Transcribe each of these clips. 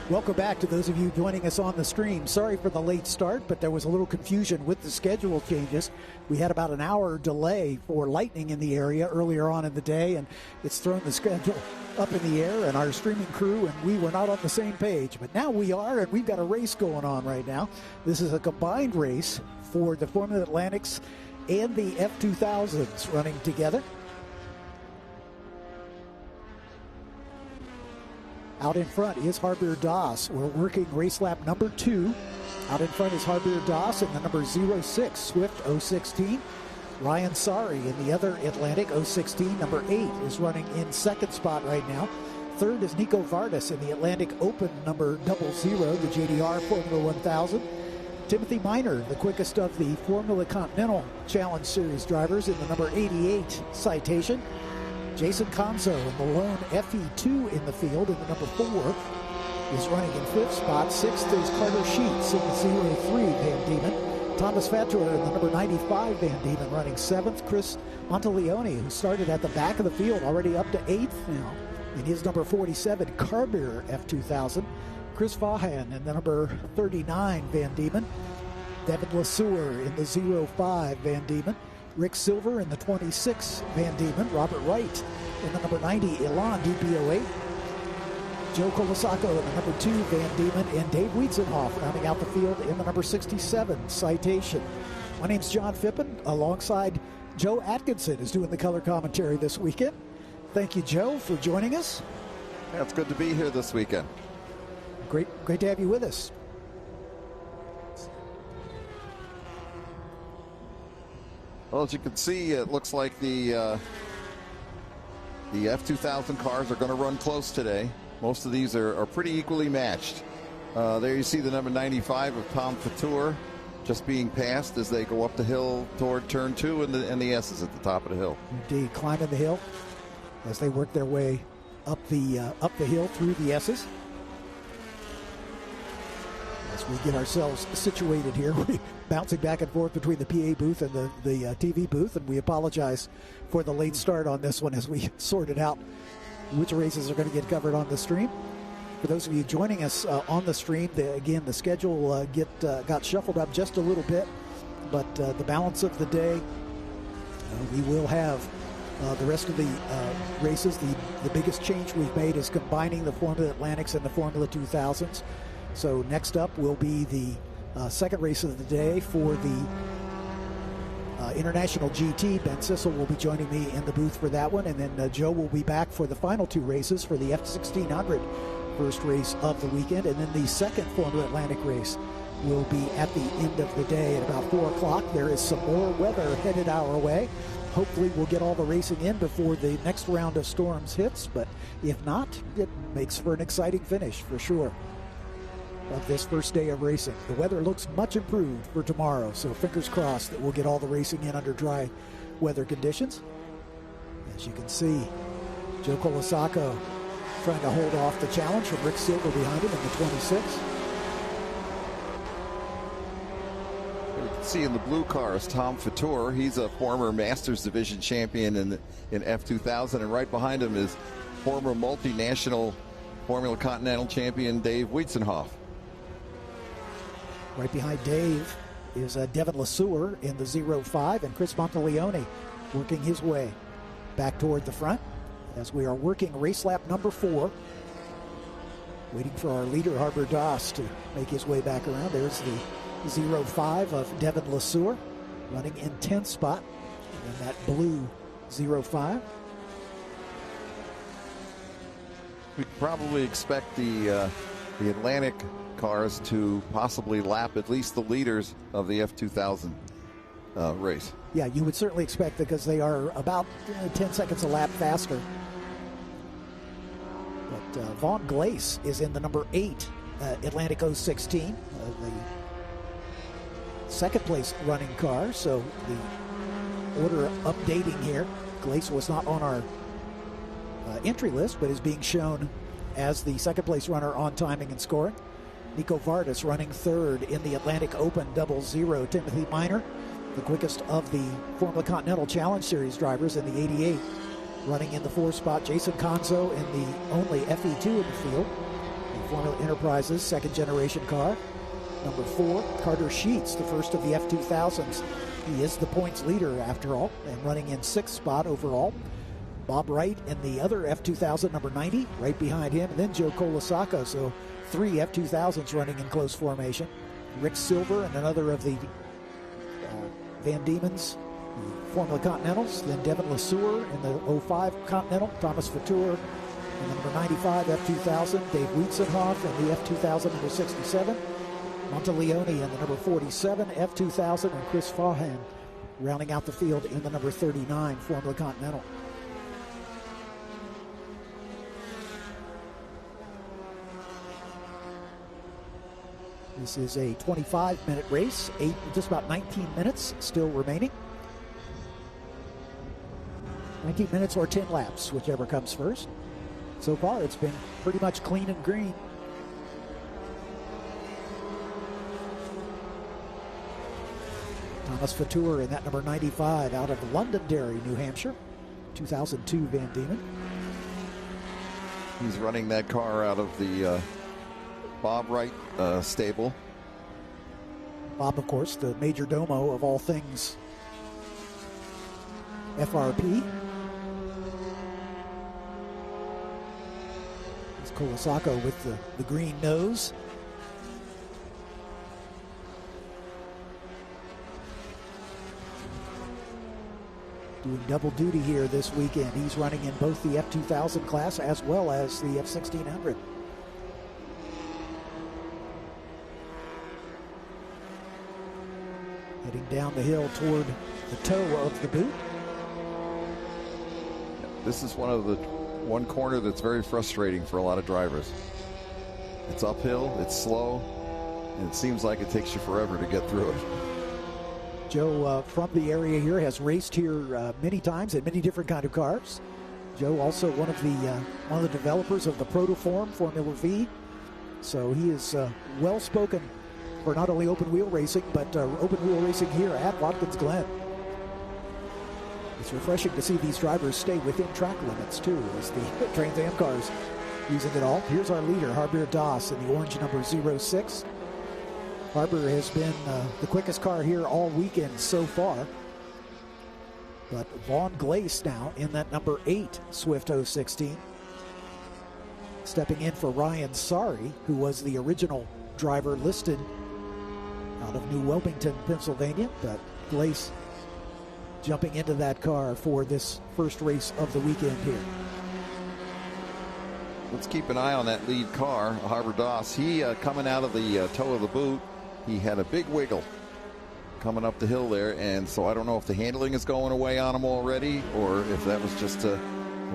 Welcome back to those of you joining us on the stream. Sorry for the late start, but there was a little confusion with the schedule changes. We had about an hour delay for lightning in the area earlier on in the day, and it's thrown the schedule up in the air, and our streaming crew and we were not on the same page. But now we are, and we've got a race going on right now. This is a combined race for the Formula Atlantics and the F2000s running together. Out in front is Harbier Das. We're working race lap number 2. Out in front is Harbier Das in the number 06 Swift 016. Ryan Sari in the other Atlantic 016, number 8, is running in second spot right now. Third is Nico Vardas in the Atlantic Open number 00, the JDR Formula 1000. Timothy Miner, the quickest of the Formula Continental Challenge Series drivers, in the number 88 Citation. Jason Conzo in the lone FE2 in the field in the number 4 is running in fifth spot. Sixth is Carter Sheets in the 03 Van Diemen. Thomas Fattor in the number 95 Van Diemen running seventh. Chris Monteleone, who started at the back of the field, already up to eighth now in his number 47 Carbier F2000. Chris Vaughan in the number 39 Van Diemen. Devin Lesueur in the 05 Van Diemen. Rick Silver in the 26 Van Diemen. Robert Wright in the number 90 Elan DP08. Joe Colasaco in the number 2 Van Diemen, and Dave Wietzenhoff rounding out the field in the number 67 Citation. My name's John Phippen, alongside Joe Atkinson, is doing the color commentary this weekend. Thank you, Joe, for joining us. Yeah, it's good to be here this weekend. Great to have you with us. Well, as you can see, it looks like the F2000 cars are going to run close today. Most of these are pretty equally matched. There you see the number 95 of Tom Fattor just being passed as they go up the hill toward turn 2, and the S is at the top of the hill. Indeed, climbing the hill as they work their way up the hill through the S's. As we get ourselves situated here, we're bouncing back and forth between the PA booth and the TV booth, and we apologize for the late start on this one as we sorted out which races are going to get covered on the stream. For those of you joining us on the stream, again, the schedule got shuffled up just a little bit, but the balance of the day, we will have the rest of the races. The biggest change we've made is combining the Formula Atlantics and the Formula 2000s. So next up will be the second race of the day for the International GT. Ben Sissel will be joining me in the booth for that one, and then Joe will be back for the final two races for the F1600 first race of the weekend, and then the second Formula Atlantic race will be at the end of the day at about 4 o'clock. There is some more weather headed our way. Hopefully we'll get all the racing in before the next round of storms hits, but if not, it makes for an exciting finish for sure of this first day of racing. The weather looks much improved for tomorrow, so fingers crossed that we'll get all the racing in under dry weather conditions. As you can see, Joe Colasaco trying to hold off the challenge from Rick Silver behind him in the 26. You can see in the blue cars Tom Fattor. He's a former Masters Division champion in F2000, and right behind him is former multinational Formula Continental champion Dave Wietzenhoff. Right behind Dave is Devin Lesueur in the 05, and Chris Monteleone working his way back toward the front as we are working race lap number 4. Waiting for our leader, Harbier Das, to make his way back around. There's the 05 of Devin Lesueur running in 10th spot in that blue 05. We probably expect the Atlantic cars to possibly lap at least the leaders of the F2000 race. Yeah, you would certainly expect, because they are about 10 seconds a lap faster. But Vaughn Glace is in the number 8 Atlantic 016, the second place running car. So the order updating here. Glace was not on our entry list, but is being shown as the second place runner on timing and scoring. Nico Vardas running third in the Atlantic Open 00. Timothy Miner, the quickest of the Formula Continental Challenge Series drivers, in the 88, running in the 4th spot. Jason Conzo in the only FE2 in the field, the Formula Enterprises, second generation car. Number 4, Carter Sheets, the first of the F2000s. He is the points leader after all, and running in 6th spot overall. Bob Wright in the other F2000, number 90, right behind him. And then Joe Colasacco, so 3 F2000s running in close formation. Rick Silver and another of the Van Diemen's Formula Continentals. Then Devin Lesueur in the 05 Continental. Thomas Fatour in the number 95 F2000. Dave Wietzenhoff in the F2000 number 67. Monteleone in the number 47 F2000. And Chris Fahan rounding out the field in the number 39 Formula Continental. This is a 25-minute race, just about 19 minutes still remaining. 19 minutes or 10 laps, whichever comes first. So far, it's been pretty much clean and green. Thomas Fatour in that number 95 out of Londonderry, New Hampshire, 2002 Van Diemen. He's running that car out of the Bob Wright stable. Bob, of course, the major domo of all things FRP. It's Colasacco with the green nose. Doing double duty here this weekend. He's running in both the F2000 class as well as the F1600. Heading down the hill toward the toe of the boot. This is one corner that's very frustrating for a lot of drivers. It's uphill, it's slow, and it seems like it takes you forever to get through it. Joe, from the area here, has raced here many times in many different kind of cars. Joe also one of the developers of the Protoform Formula V, so he is well spoken for not only open wheel racing, but open wheel racing here at Watkins Glen. It's refreshing to see these drivers stay within track limits too, as the Trans Am cars using it all. Here's our leader, Harbier Das, in the orange number 06. Harbier has been the quickest car here all weekend so far. But Vaughn Glace now in that number 8 Swift 016. Stepping in for Ryan Sari, who was the original driver listed out of New Wilmington, Pennsylvania. But Glace jumping into that car for this first race of the weekend here. Let's keep an eye on that lead car, Harbier Das. He coming out of the toe of the boot. He had a big wiggle coming up the hill there, and so I don't know if the handling is going away on him already or if that was just a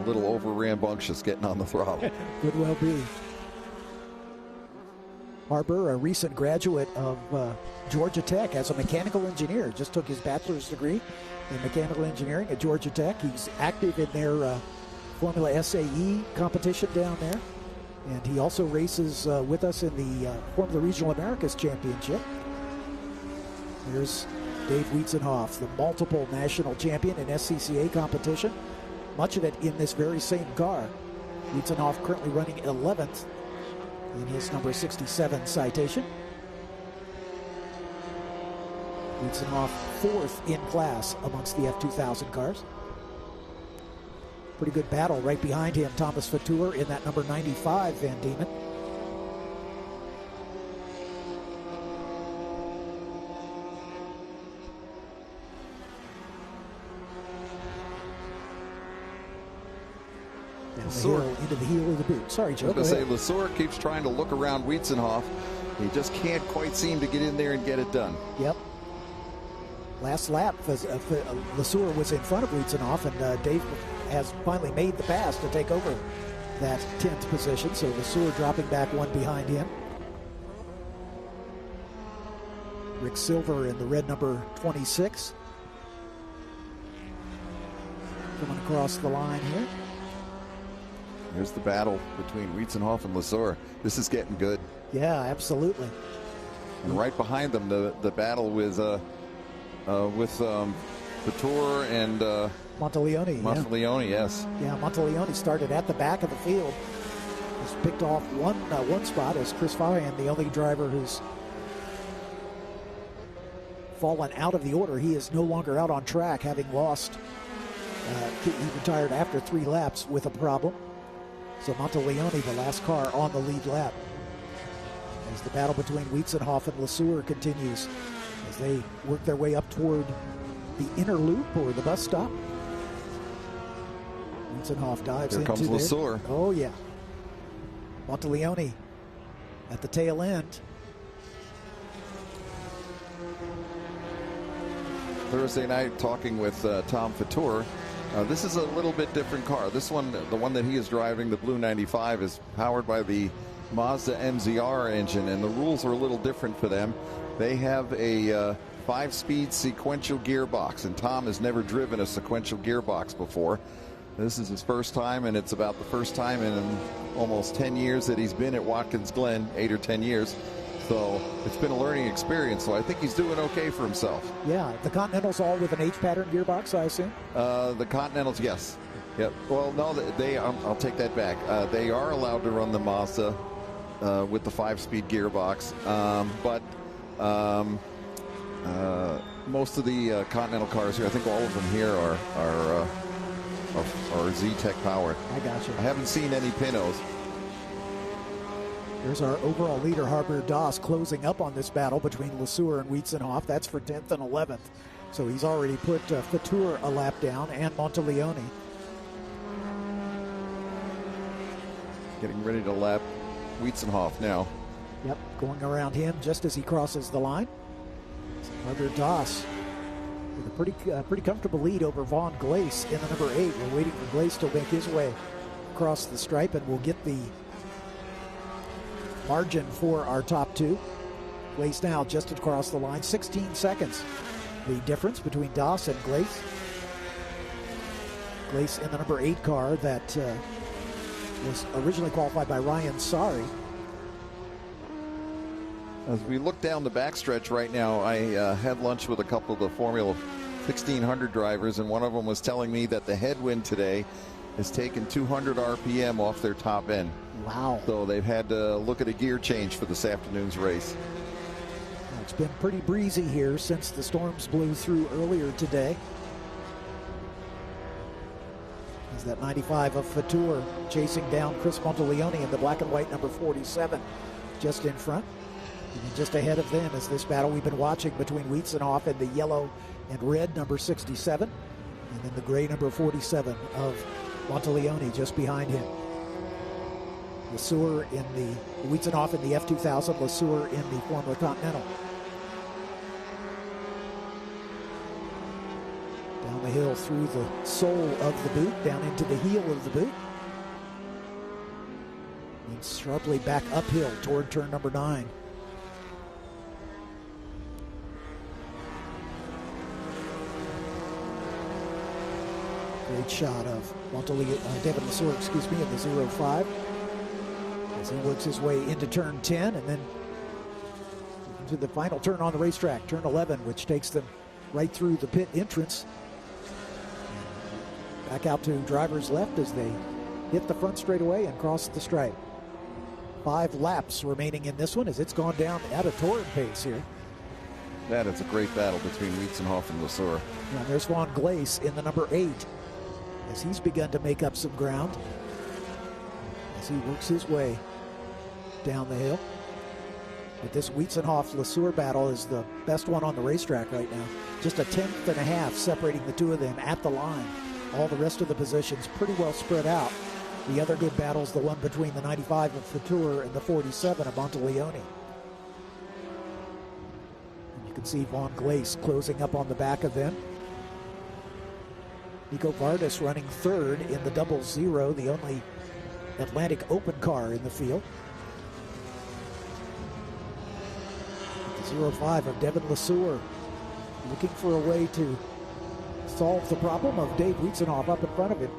little over rambunctious getting on the throttle. Could well be. Harbier, a recent graduate of Georgia Tech as a mechanical engineer, just took his bachelor's degree in mechanical engineering at Georgia Tech. He's active in their Formula SAE competition down there. And he also races with us in the Formula Regional Americas Championship. Here's Dave Wietzenhoff, the multiple national champion in SCCA competition. Much of it in this very same car. Wietzenhoff currently running 11th in his number 67 citation. Wietzenhoff 4th in class amongst the F2000 cars. Pretty good battle right behind him. Thomas Fatour in that number 95 Van Diemen. Down the hill into the heel of the boot. Sorry, Joe. I was going to say, Lesueur keeps trying to look around Wietzenhoff. He just can't quite seem to get in there and get it done. Yep. Last lap, Lesueur was in front of Wietzenhoff, and Dave has finally made the pass to take over that 10th position. So Lesueur dropping back one behind him. Rick Silver in the red number 26. Coming across the line here. Here's the battle between Wietzenhoff and Lesueur. This is getting good. Yeah, absolutely. And right behind them, the battle with Fatour and Monteleone. Monteleone, yes. Yeah, Monteleone started at the back of the field has picked off one spot as Chris Fahan, the only driver who's fallen out of the order. He is no longer out on track, having lost. He retired after 3 laps with a problem. So Monteleone, the last car on the lead lap. As the battle between Wietzenhoff and Lesueur continues, as they work their way up toward the inner loop or the bus stop. Wietzenhoff dives into Here comes Lesueur. Oh, yeah. Monteleone at the tail end. Thursday night talking with Tom Fatour. This is a little bit different car. This one, the one that he is driving, the Blue 95, is powered by the Mazda MZR engine, and the rules are a little different for them. They have a 5-speed sequential gearbox, and Tom has never driven a sequential gearbox before. This is his first time, and it's about the first time in almost 10 years that he's been at Watkins Glen, 8 or 10 years. So it's been a learning experience, so I think he's doing okay for himself. Yeah, the Continentals all with an H-pattern gearbox, I assume? The Continentals, yes. Yep. Well, no, I'll take that back. They are allowed to run the Mazda with the 5-speed gearbox, but most of the Continental cars here, I think all of them here are Z-Tech powered. I got you. I haven't seen any Pintos. There's our overall leader, Harper Doss, closing up on this battle between Lesueur and Wietzenhoff. That's for 10th and 11th. So he's already put Fatour a lap down and Monteleone. Getting ready to lap Wietzenhoff now. Yep, going around him just as he crosses the line. Harper Doss with a pretty comfortable lead over Vaughn Glace in the number 8. We're waiting for Glace to make his way across the stripe, and we'll get the margin for our top 2. Glace now just across the line, 16 seconds. The difference between Doss and Glace. Glace in the number 8 car that was originally qualified by Ryan Sari. As we look down the backstretch right now, I had lunch with a couple of the Formula 1600 drivers, and one of them was telling me that the headwind today has taken 200 RPM off their top end. Wow. So they've had to look at a gear change for this afternoon's race. It's been pretty breezy here since the storms blew through earlier today. As that 95 of Fatour chasing down Chris Monteleone in the black and white number 47 just in front. And just ahead of them is this battle we've been watching between Wietzenhoff and the yellow and red number 67, and then the gray number 47 of Monteleone just behind him. Lesueur in the Wietzenhoff in the F2000, Lesueur in the Formula Continental. Down the hill through the sole of the boot, down into the heel of the boot. And sharply back uphill toward turn number 9. Great shot of David Lesueur, in the 05. As he works his way into turn 10 and then into the final turn on the racetrack, turn 11, which takes them right through the pit entrance. Back out to drivers left as they hit the front straightaway and cross the stripe. 5 laps remaining in this one as it's gone down at a torrid pace here. That is a great battle between Wietzenhoff and Lesueur. And there's Vaughn Glace in the number 8 as he's begun to make up some ground as he works his way down the hill. But this Wietzenhoff-Lesueur battle is the best one on the racetrack right now. Just a 10th and a half separating the two of them at the line. All the rest of the positions pretty well spread out. The other good battle is the one between the 95 of Fatour and the 47 of Monteleone. And you can see Vaughn Glace closing up on the back of them. Nico Vardis running 3rd in the 00, the only Atlantic Open car in the field. The 05 of Devin Lesueur looking for a way to solve the problem of Dave Wietzenhoff up in front of him.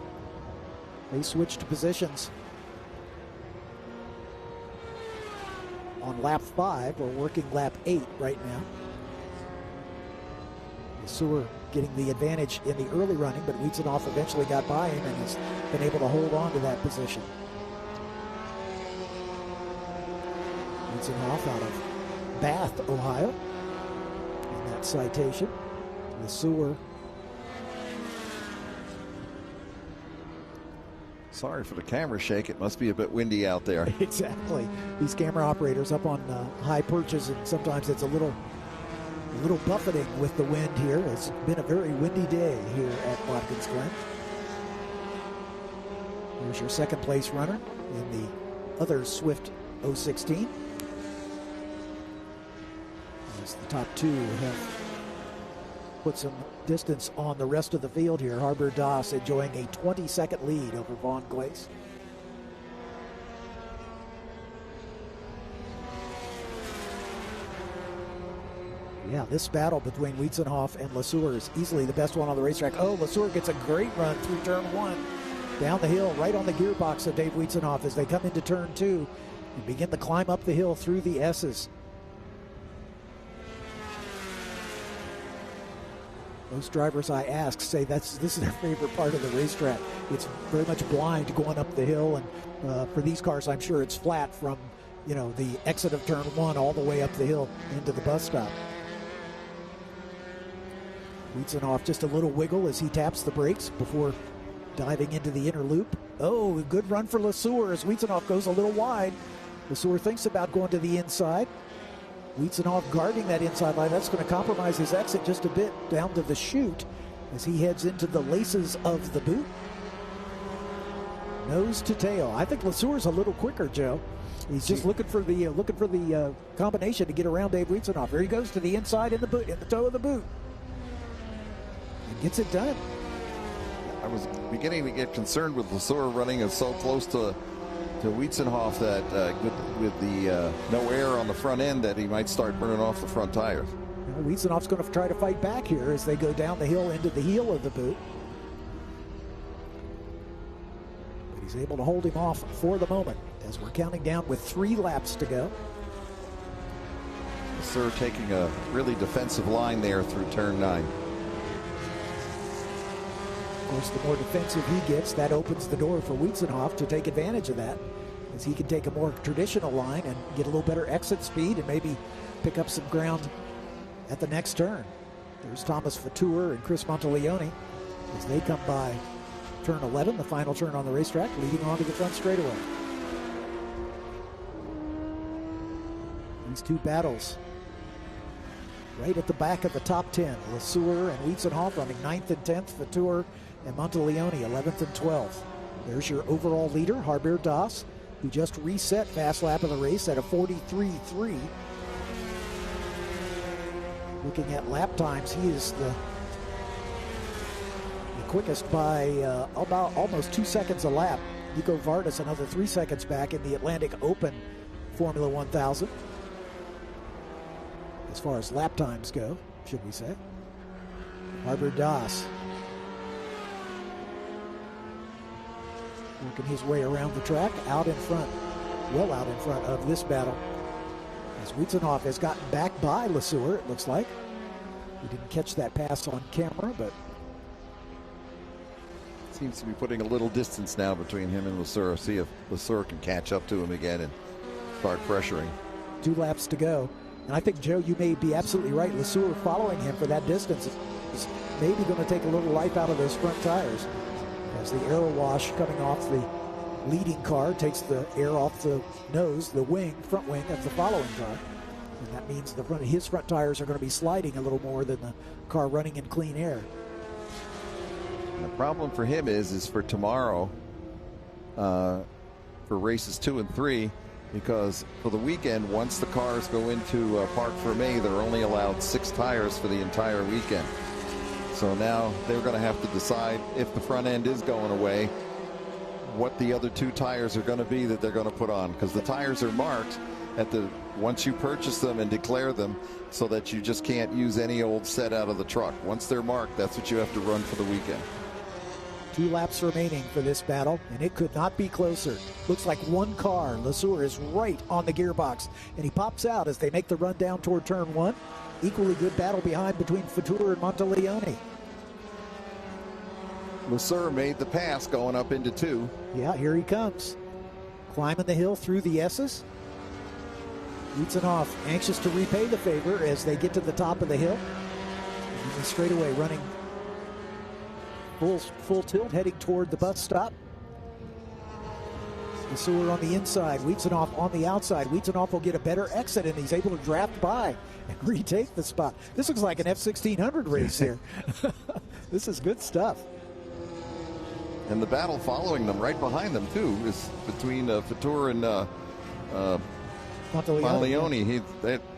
They switched positions on lap 5. We're working lap 8 right now. Lesueur getting the advantage in the early running, but Wietzenhoff eventually got by him and has been able to hold on to that position. Wiesenhoff out of Bath, Ohio. In that citation, LeSueur. Sorry for the camera shake. It must be a bit windy out there. Exactly. These camera operators up on high perches, and sometimes it's a little buffeting with the wind here. It's been a very windy day here at Watkins Glen. Here's your second place runner in the other Swift 016. As the top two have put some distance on the rest of the field here. Harbor Das enjoying a 20-second lead over Vaughn Glace. Yeah, this battle between Wiesenhoff and LeSueur is easily the best one on the racetrack. Oh, LeSueur gets a great run through turn one. Down the hill, right on the gearbox of Dave Wiesenhoff as they come into turn two and begin to climb up the hill through the S's. Most drivers I ask say this is their favorite part of the racetrack. It's very much blind going up the hill, and for these cars, I'm sure it's flat from the exit of turn one all the way up the hill into the bus stop. Wiesenhoff just a little wiggle as he taps the brakes before diving into the inner loop. Oh, good run for LeSueur as Wiesenhoff goes a little wide. LeSueur thinks about going to the inside. Wiesenhoff guarding that inside line. That's going to compromise his exit just a bit down to the chute as he heads into the laces of the boot. Nose to tail. I think LeSueur's a little quicker, Joe. He's just looking for the combination to get around Dave Wiesenhoff. Here he goes to the inside in the boot, in the toe of the boot, and gets it done. I was beginning to get concerned with LeSueur running so close to Wiesenhoff that with the no air on the front end that he might start burning off the front tires. Wiesenhoff's going to try to fight back here as they go down the hill into the heel of the boot. But he's able to hold him off for the moment as we're counting down with 3 laps to go. LeSueur taking a really defensive line there through turn 9. Of course, the more defensive he gets, that opens the door for Wiesenhoff to take advantage of that, as he can take a more traditional line and get a little better exit speed and maybe pick up some ground at the next turn. There's Thomas Fatour and Chris Monteleone as they come by turn 11, the final turn on the racetrack, leading onto the front straightaway. These two battles right at the back of the top 10. LeSueur and Wiesenhoff running 9th and 10th. Fatour and Monteleone 11th and 12th. There's your overall leader, Harbir Das, who just reset fast lap of the race at a 43.3. Looking at lap times, he is the quickest by about almost 2 seconds a lap. Nico Vardas another 3 seconds back in the Atlantic Open Formula 1000. As far as lap times go, should we say. Harbir Das working his way around the track, out in front, well out in front of this battle. As Wiesenhoff has gotten back by LeSueur, it looks like. We didn't catch that pass on camera, but seems to be putting a little distance now between him and LeSueur. See if LeSueur can catch up to him again and start pressuring. 2 laps to go. And I think, Joe, you may be absolutely right. LeSueur following him for that distance is maybe going to take a little life out of those front tires, as the aero wash coming off the leading car takes the air off the nose, the front wing of the following car. And that means his front tires are going to be sliding a little more than the car running in clean air. And the problem for him is for tomorrow, for races 2 and 3, because for the weekend, once the cars go into Parc Fermé, they're only allowed 6 tires for the entire weekend. So now they're going to have to decide, if the front end is going away, what the other 2 tires are going to be that they're going to put on, because the tires are marked once you purchase them and declare them, so that you just can't use any old set out of the truck. Once they're marked, that's what you have to run for the weekend. 2 laps remaining for this battle, and it could not be closer. Looks like 1 car. LeSueur is right on the gearbox, and he pops out as they make the run down toward turn 1. Equally good battle behind between Fatour and Monteleone. LeSueur made the pass going up into 2. Yeah, here he comes. Climbing the hill through the S's. Wietzenhoff anxious to repay the favor as they get to the top of the hill. And the straightaway running full tilt, heading toward the bus stop. Lesueur on the inside, Wietzenhoff on the outside. Wietzenhoff will get a better exit, and he's able to draft by and retake the spot. This looks like an F1600 race here. This is good stuff. And the battle following them, right behind them, too, is between Fatour and Monteleone.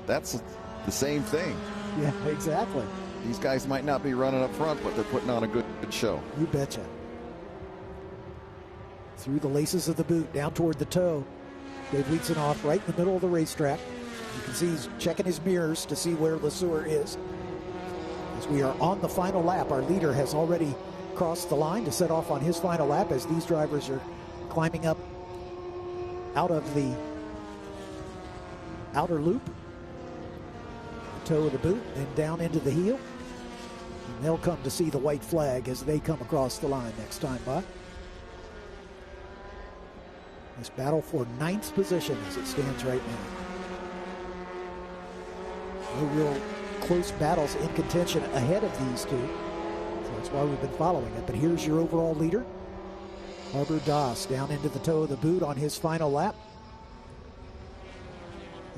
That's the same thing. Yeah, exactly. These guys might not be running up front, but they're putting on a good show. You betcha. Through the laces of the boot, down toward the toe. Dave Wietzenhoff right in the middle of the racetrack. You can see he's checking his mirrors to see where Lesueur is. As we are on the final lap, our leader has already crossed the line to set off on his final lap as these drivers are climbing up out of the outer loop, the toe of the boot, and down into the heel. And they'll come to see the white flag as they come across the line next time by. This battle for 9th position as it stands right now. No real close battles in contention ahead of these two. So that's why we've been following it. But here's your overall leader. Harbour Doss down into the toe of the boot on his final lap.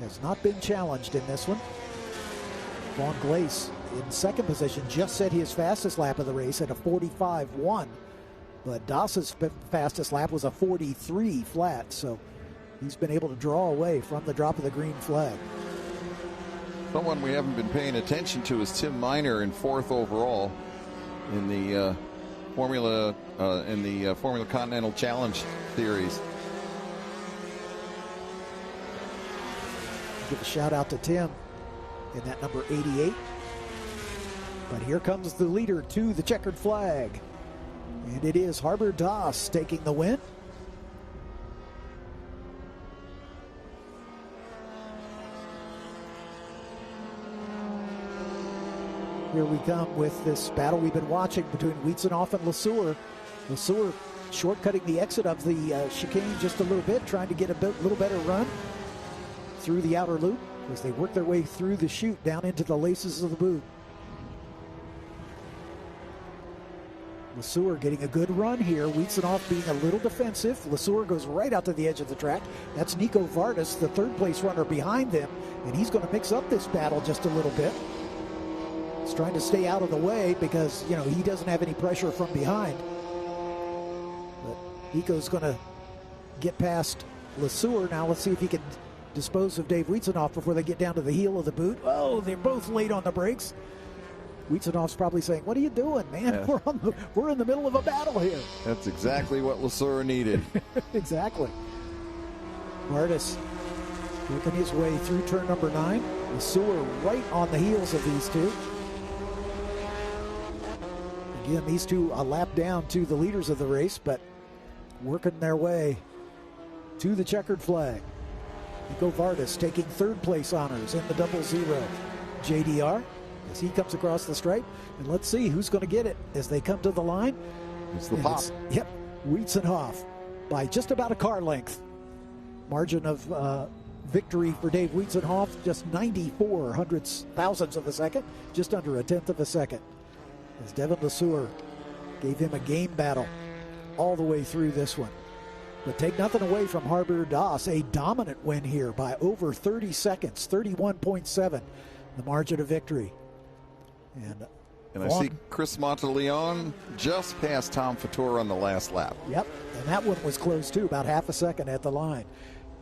Has not been challenged in this one. Vaughn Glace in second position just set his fastest lap of the race at a 45.1. But Doss's fastest lap was a 43 flat, so he's been able to draw away from the drop of the green flag. Someone we haven't been paying attention to is Tim Miner in 4th overall in the Formula Continental Challenge Series. Give a shout out to Tim in that number 88. But here comes the leader to the checkered flag. And it is Harbour Doss taking the win. Here we come with this battle we've been watching between Wietzenhoff and Lesueur. Lesueur shortcutting the exit of the chicane just a little bit, trying to get a little better run through the outer loop as they work their way through the chute down into the laces of the boot. Lesueur getting a good run here. Wietzenhoff being a little defensive. Lesueur goes right out to the edge of the track. That's Nico Vardis, the 3rd place runner behind them, and he's going to mix up this battle just a little bit. He's trying to stay out of the way because, you know, he doesn't have any pressure from behind. But Nico's going to get past Lesueur. Now let's see if he can dispose of Dave Wietzenhoff before they get down to the heel of the boot. Oh, they're both late on the brakes. Wietzenhoff's probably saying, "What are you doing, man? Yeah. We're in the middle of a battle here." That's exactly what Lesueur needed. Exactly. Vardis working his way through turn number 9. Lesueur right on the heels of these two. Again, these two a lap down to the leaders of the race, but working their way to the checkered flag. Nico Vardis taking 3rd place honors in the 00 JDR. As he comes across the stripe, and let's see who's going to get it as they come to the line. It's the pop. Yep, Wietzenhoff by just about a car length. Margin of victory for Dave Wietzenhoff, just 94 thousandths of a second, just under a 1/10 of a second. As Devin Lesueur gave him a game battle all the way through this one. But take nothing away from Harbour Doss, a dominant win here by over 30 seconds, 31.7, the margin of victory. And I see Chris Monteleone just past Tom Fatour on the last lap. Yep, and that one was close too, about half a second at the line.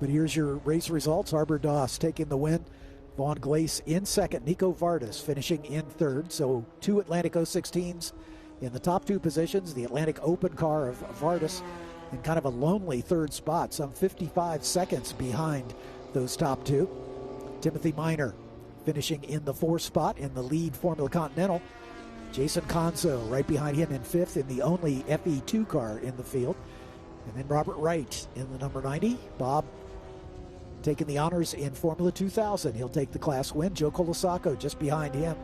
But here's your race results. Harbour Doss taking the win. Vaughn Glace in 2nd. Nico Vardis finishing in 3rd. So 2 Atlantic 016s in the top 2 positions. The Atlantic Open car of Vardis in kind of a lonely 3rd spot, some 55 seconds behind those top 2. Timothy Miner finishing in the 4th spot in the lead Formula Continental. Jason Conso right behind him in 5th in the only FE2 car in the field. And then Robert Wright in the number 90. Bob taking the honors in Formula 2000. He'll take the class win. Joe Colasacco just behind him.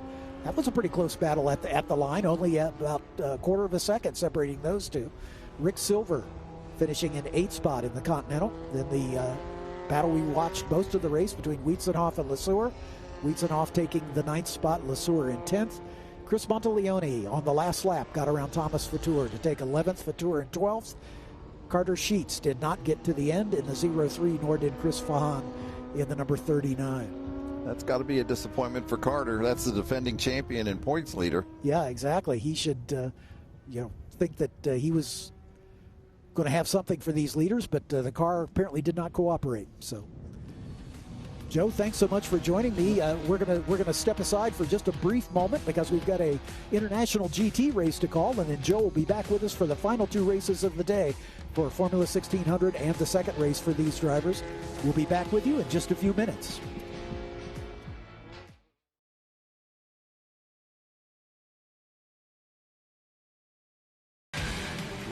That was a pretty close battle at the line, only about a 1/4 of a second separating those two. Rick Silver finishing in 8th spot in the Continental. Then the battle we watched most of the race between Wietzenhoff and Lesueur. Wietzenhoff taking the 9th spot, Lesueur in 10th. Chris Monteleone on the last lap got around Thomas Fatour to take 11th, Fatour in 12th. Carter Sheets did not get to the end in the 0-3, nor did Chris Fahan in the number 39. That's got to be a disappointment for Carter. That's the defending champion and points leader. Yeah, exactly. He should, think that he was going to have something for these leaders, but the car apparently did not cooperate. So, Joe, thanks so much for joining me. We're gonna step aside for just a brief moment because we've got a international GT race to call, and then Joe will be back with us for the final 2 races of the day for Formula 1600 and the second race for these drivers. We'll be back with you in just a few minutes.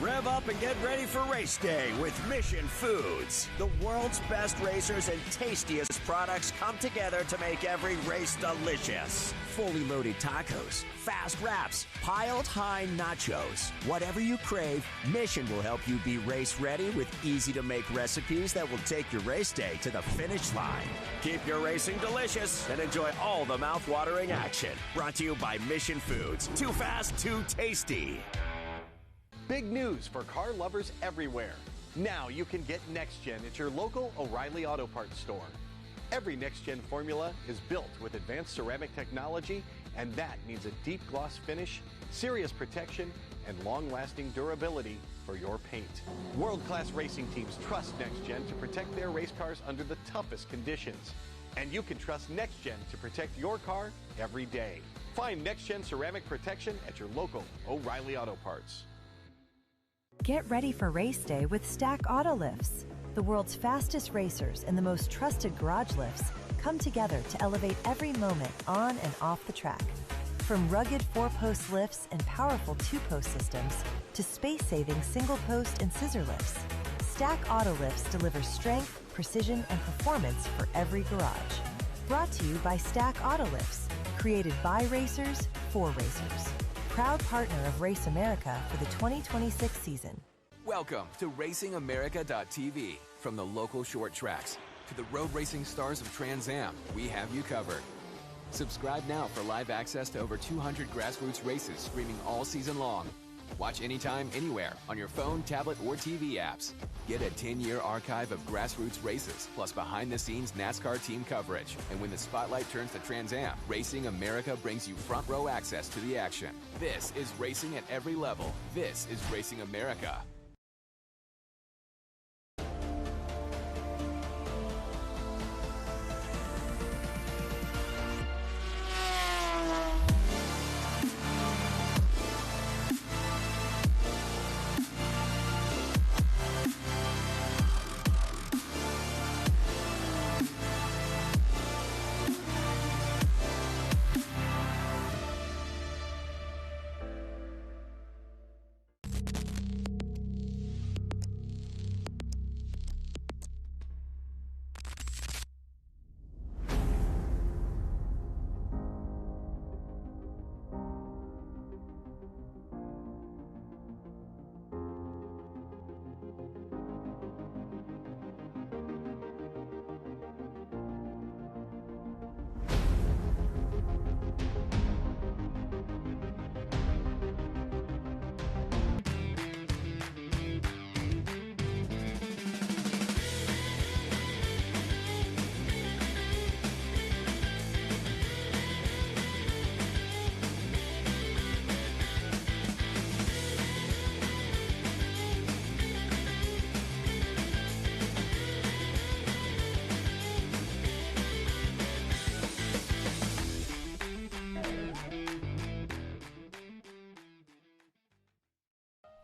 Rev up and get ready for race day with Mission Foods. The world's best racers and tastiest products come together to make every race delicious. Fully loaded tacos, fast wraps, piled high nachos. Whatever you crave, Mission will help you be race ready with easy to make recipes that will take your race day to the finish line. Keep your racing delicious and enjoy all the mouth-watering action. Brought to you by Mission Foods. Too fast, too tasty. Big news for car lovers everywhere. Now you can get Next Gen at your local O'Reilly Auto Parts store. Every Next Gen formula is built with advanced ceramic technology, and that means a deep gloss finish, serious protection, and long-lasting durability for your paint. World-class racing teams trust Next Gen to protect their race cars under the toughest conditions. And you can trust Next Gen to protect your car every day. Find Next Gen ceramic protection at your local O'Reilly Auto Parts. Get ready for race day with Stack Auto Lifts. The world's fastest racers and the most trusted garage lifts come together to elevate every moment on and off the track. From rugged 4-post lifts and powerful 2-post systems to space-saving single-post and scissor lifts, Stack Auto Lifts delivers strength, precision, and performance for every garage. Brought to you by Stack Auto Lifts, created by racers for racers. Proud partner of Race America for the 2026 season. Welcome to RacingAmerica.tv. From the local short tracks to the road racing stars of Trans Am, we have you covered. Subscribe now for live access to over 200 grassroots races streaming all season long. Watch anytime, anywhere on your phone, tablet, or TV apps. Get a 10-year archive of grassroots races, plus behind-the-scenes NASCAR team coverage. And when the spotlight turns to Trans Am, Racing America brings you front-row access to the action. This is racing at every level. This is Racing America.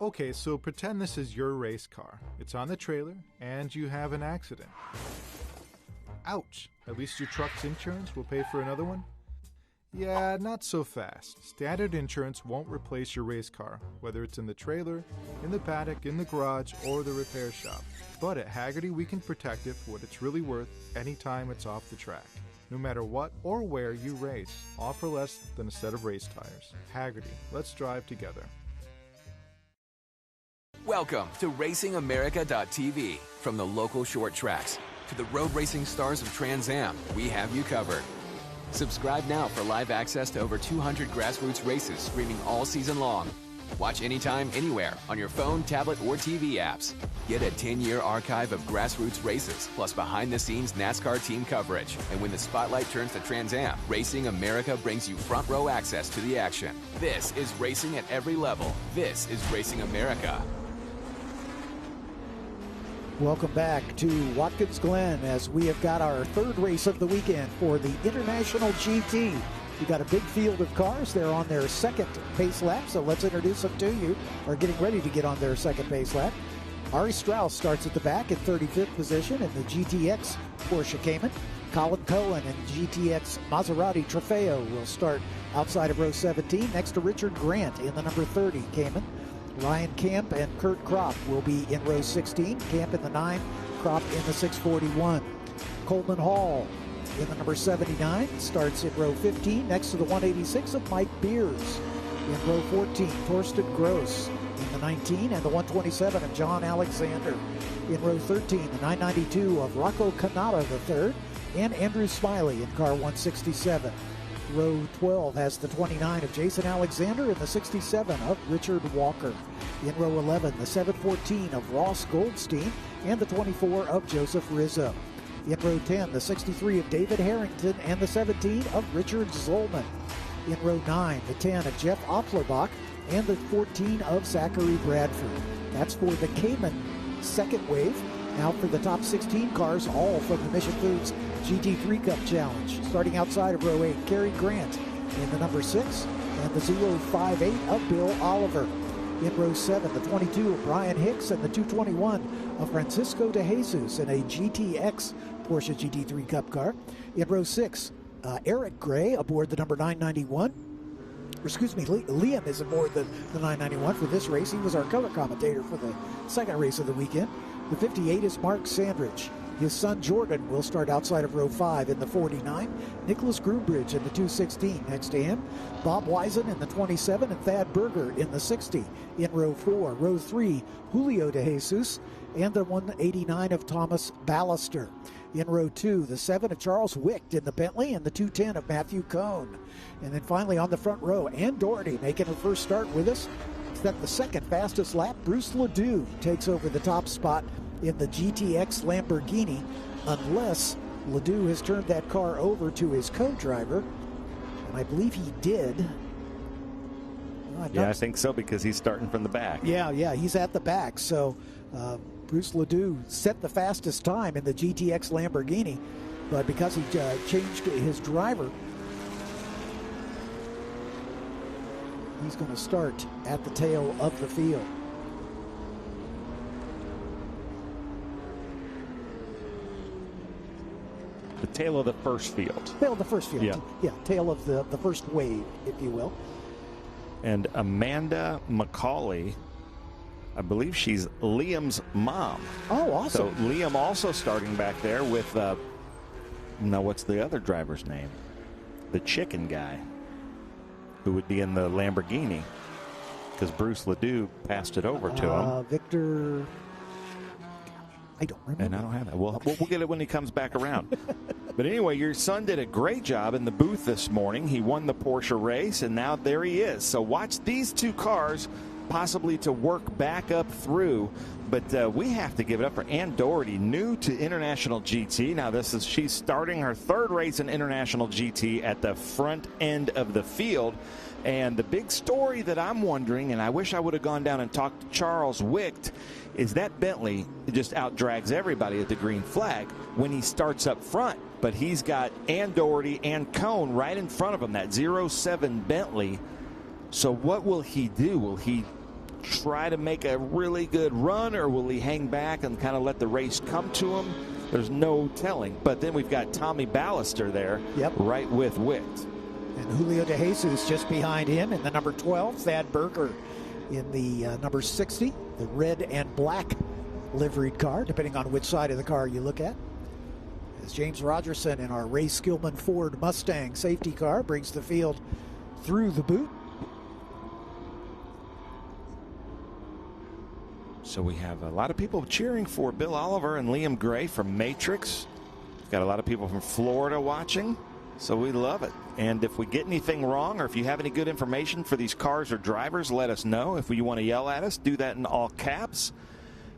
Okay, so pretend this is your race car. It's on the trailer, and you have an accident. Ouch! At least your truck's insurance will pay for another one? Yeah, not so fast. Standard insurance won't replace your race car, whether it's in the trailer, in the paddock, in the garage, or the repair shop. But at Hagerty, we can protect it for what it's really worth anytime it's off the track. No matter what or where you race, offer less than a set of race tires. Hagerty, let's drive together. Welcome to RacingAmerica.tv. From the local short tracks To the road racing stars of Trans Am, we have you covered. Subscribe now for live access to over 200 grassroots races streaming all season long. Watch anytime, anywhere, on your phone, tablet, or TV apps. Get a 10-year archive of grassroots races, plus behind-the-scenes NASCAR team coverage. And when the spotlight turns to Trans Am, Racing America brings you front-row access to the action. This is racing at every level. This is Racing America. Welcome back to Watkins Glen as we have got our third race of the weekend for the International GT. We've got a big field of cars. They're on their second pace lap, so let's introduce them to you, or getting ready to get on their second pace lap. Ari Strauss starts at the back in 35th position in the GTX Porsche Cayman. Colin Cohen and GTX Maserati Trofeo will start outside of row 17, next to Richard Grant in the number 30 Cayman. Ryan Camp and Kurt Kropp will be in row 16. Camp in the 9, Kropp in the 641. Coleman Hall in the number 79 starts in row 15 next to the 186 of Mike Beers. In row 14, Torsten Gross in the 19 and the 127 of John Alexander. In row 13, the 992 of Rocco Canada III and Andrew Smiley in car 167. Row 12 has the 29 of Jason Alexander and the 67 of Richard Walker. In row 11, the 714 of Ross Goldstein and the 24 of Joseph Rizzo. In row 10, the 63 of David Harrington and the 17 of Richard Zollman. In row 9, the 10 of Jeff Oplerbach and the 14 of Zachary Bradford. That's for the Cayman second wave. Now for the top 16 cars, all from the Mission Foods GT3 Cup Challenge. Starting outside of row 8, Cary Grant in the number 6 and the 058 of Bill Oliver. In row 7, the 22 of Brian Hicks and the 221 of Francisco de Jesus in a GTX Porsche GT3 Cup car. In row 6, Eric Gray aboard the number 991. Liam is aboard the 991 for this race. He was our color commentator for the second race of the weekend. The 58 is Mark Sandridge. His son Jordan will start outside of row 5 in the 49. Nicholas Groombridge in the 216 next to him. Bob Wisen in the 27 and Thad Berger in the 60. In row 4, row 3, Julio de Jesus and the 189 of Thomas Ballister. In row 2, the 7 of Charles Wicht in the Bentley and the 210 of Matthew Cohn. And then finally on the front row, Ann Doherty making her first start with us. Set the second fastest lap. Bruce Ledoux takes over the top spot in the GTX Lamborghini, unless Ledoux has turned that car over to his co-driver, and I believe he did. I think so, because he's starting from the back. Yeah, he's at the back. So Bruce Ledoux set the fastest time in the GTX Lamborghini, but because he changed his driver, he's going to start at the tail of the field. The tail of the first field. Tail of the first field. Yeah, tail of the first wave, if you will. And Amanda McCauley, I believe she's Liam's mom. Oh, awesome. So Liam also starting back there with, now what's the other driver's name? The chicken guy, who would be in the Lamborghini, because Bruce Ledoux passed it over to him. Victor... I don't remember. And I don't have that. We'll get it when he comes back around. But anyway, your son did a great job in the booth this morning. He won the Porsche race, and now there he is. So watch these two cars possibly to work back up through. But we have to give it up for Ann Doherty, new to International GT. Now she's starting her third race in International GT at the front end of the field. And the big story that I'm wondering, and I wish I would have gone down and talked to Charles Wicht, is that Bentley just outdrags everybody at the green flag when he starts up front. But he's got Ann Doherty and Cohn right in front of him, that 07 Bentley. So what will he do? Will he try to make a really good run, or will he hang back and kind of let the race come to him? There's no telling. But then we've got Tommy Ballister there, right with Wicht. And Julio de Jesus just behind him in the number 12. Thad Berger in the number 60, the red and black liveried car, depending on which side of the car you look at. As James Rogerson in our Ray Skillman Ford Mustang safety car brings the field through the boot. So we have a lot of people cheering for Bill Oliver and Liam Gray from Matrix. We've got a lot of people from Florida watching, so we love it. And if we get anything wrong or if you have any good information for these cars or drivers, let us know. If you want to yell at us, do that in all caps.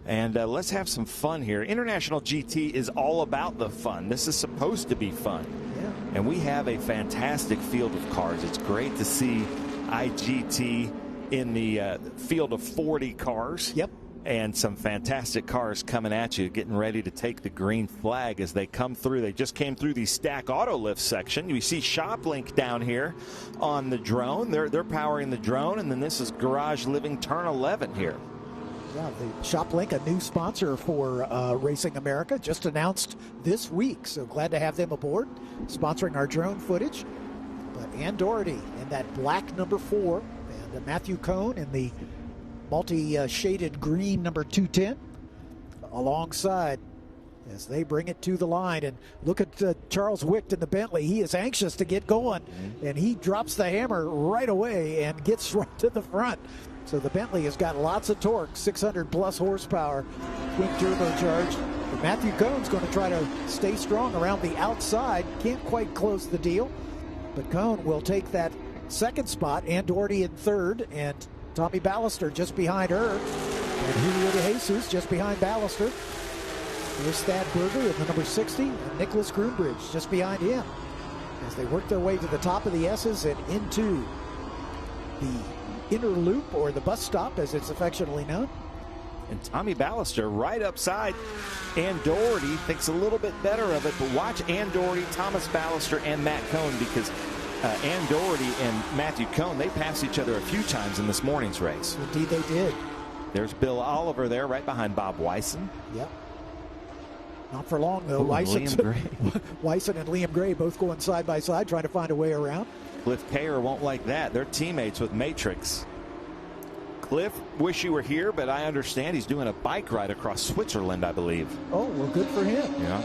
And let's have some fun here. International GT is all about the fun. This is supposed to be fun. Yeah. And we have a fantastic field of cars. It's great to see IGT in the field of 40 cars. Yep. And some fantastic cars coming at you, getting ready to take the green flag as they come through. They just came through the Stack Auto Lift section. You see ShopLink down here on the drone. They're powering the drone, and then this is Garage Living Turn 11 here. Yeah, the ShopLink, a new sponsor for Racing America, just announced this week. So glad to have them aboard, sponsoring our drone footage. But Ann Doherty in that black number 4, and Matthew Cohn in the multi-shaded green number 210 alongside as they bring it to the line. And look at Charles Wicht in the Bentley. He is anxious to get going, and he drops the hammer right away and gets right to the front. So the Bentley has got lots of torque, 600 plus horsepower, twin turbocharged. But Matthew Cohn's going to try to stay strong around the outside. Can't quite close the deal, but Cohn will take that second spot. Ann Doherty in third, and Tommy Ballister just behind her, and Julio De Jesus just behind Ballister. There's Thad Berger in the number 60, and Nicholas Groombridge just behind him as they work their way to the top of the S's and into the inner loop, or the bus stop as it's affectionately known. And Tommy Ballister right upside Ann Doherty, thinks a little bit better of it, but watch Ann Doherty, Thomas Ballister, and Matt Cohn, because Ann Doherty and Matthew Cohn, they passed each other a few times in this morning's race. Indeed they did. There's Bill Oliver there right behind Bob Wyson. Yep. Not for long, though. Wyson and Liam Gray both going side by side, trying to find a way around. Cliff Kayer won't like that. They're teammates with Matrix. Cliff, wish you were here, but I understand he's doing a bike ride across Switzerland, I believe. Oh, well, good for him. Yeah.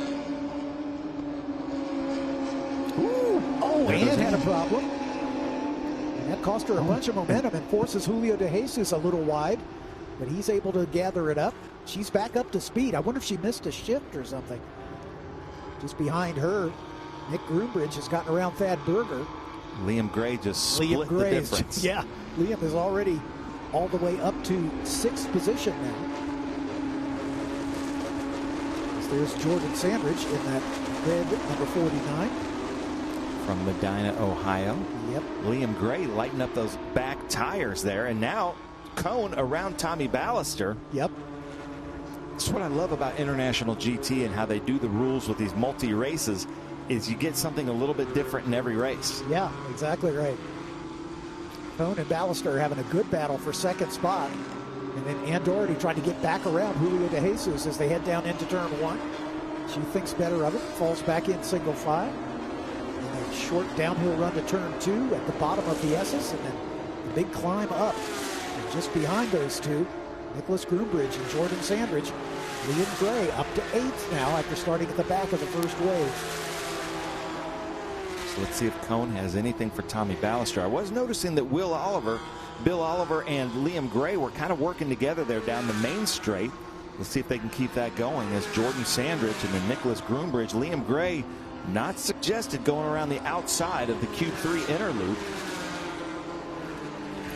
Oh, Ann had a problem. And that cost her a bunch of momentum and forces Julio De Jesus a little wide, but he's able to gather it up. She's back up to speed. I wonder if she missed a shift or something. Just behind her, Nick Groombridge has gotten around Thad Berger. Liam Gray just split the difference. Yeah, Liam is already all the way up to 6th position now. There's Jordan Sandridge in that red number 49. From Medina, Ohio. Yep. Liam Gray lighting up those back tires there, and now Cohn around Tommy Ballister. Yep. That's what I love about International GT and how they do the rules with these multi-races, is you get something a little bit different in every race. Yeah, exactly right. Cohn and Ballister are having a good battle for second spot. And then Ann Doherty trying to get back around Julio De Jesus as they head down into turn 1. She thinks better of it, falls back in single file. And a short downhill run to turn 2 at the bottom of the S's, and then a big climb up. And just behind those two, Nicholas Groombridge and Jordan Sandridge. Liam Gray up to 8th now after starting at the back of the first wave. So let's see if Cohn has anything for Tommy Ballister. I was noticing that Bill Oliver and Liam Gray were kind of working together there down the main straight. Let's see if they can keep that going as Jordan Sandridge and then Nicholas Groombridge. Liam Gray not suggested going around the outside of the Q3 inner loop,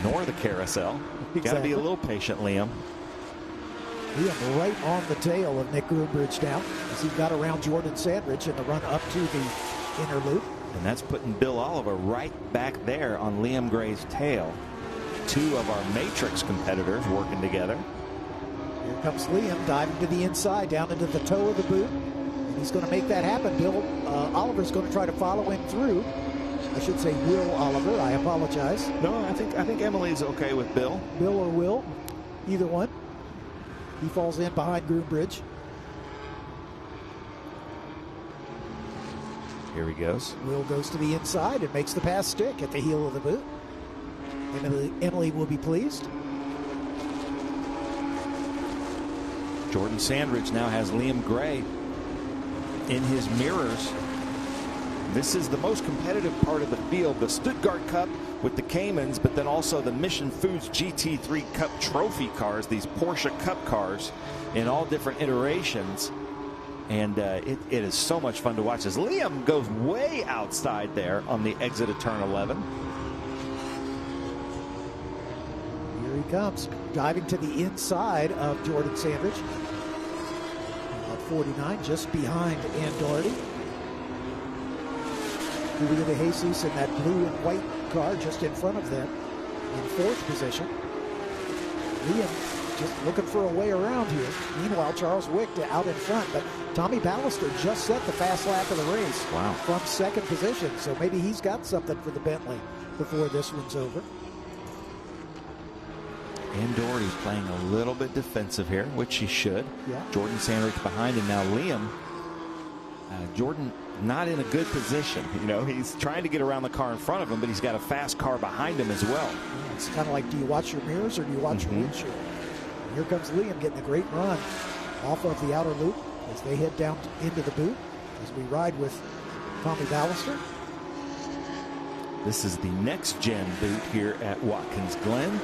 nor the carousel. Exactly. Got to be a little patient, Liam. Liam right on the tail of Nick Groombridge now as he got around Jordan Sandridge in the run up to the inner loop. And that's putting Bill Oliver right back there on Liam Gray's tail. Two of our Matrix competitors working together. Here comes Liam diving to the inside, down into the toe of the boot. And he's going to make that happen. Bill Oliver's going to try to follow him through. I should say Will Oliver. I apologize. No, I think Emily's okay with Bill. Bill or Will, either one. He falls in behind Groombridge. Here he goes. Will goes to the inside and makes the pass stick at the heel of the boot. Emily will be pleased. Jordan Sandridge now has Liam Gray in his mirrors. This is the most competitive part of the field, the Stuttgart Cup with the Caymans, but then also the Mission Foods GT3 Cup trophy cars, these Porsche Cup cars in all different iterations. And it is so much fun to watch as Liam goes way outside there on the exit of turn 11. Here he comes, diving to the inside of Jordan Sandridge. About 49, just behind Andordi. Julio de Jesus in that blue and white car just in front of them in fourth position. Liam just looking for a way around here. Meanwhile, Charles Wick out in front, but Tommy Ballister just set the fast lap of the race. Wow. From second position, so maybe he's got something for the Bentley before this one's over. Andordi's playing a little bit defensive here, which he should. Yeah. Jordan Sandridge behind him. Now Liam. Jordan not in a good position. You know, he's trying to get around the car in front of him, but he's got a fast car behind him as well. Yeah, it's kind of like, do you watch your mirrors or do you watch your windshield? And here comes Liam getting a great run off of the outer loop as they head down into the boot as we ride with Tommy Ballister. This is the next gen boot here at Watkins Glen.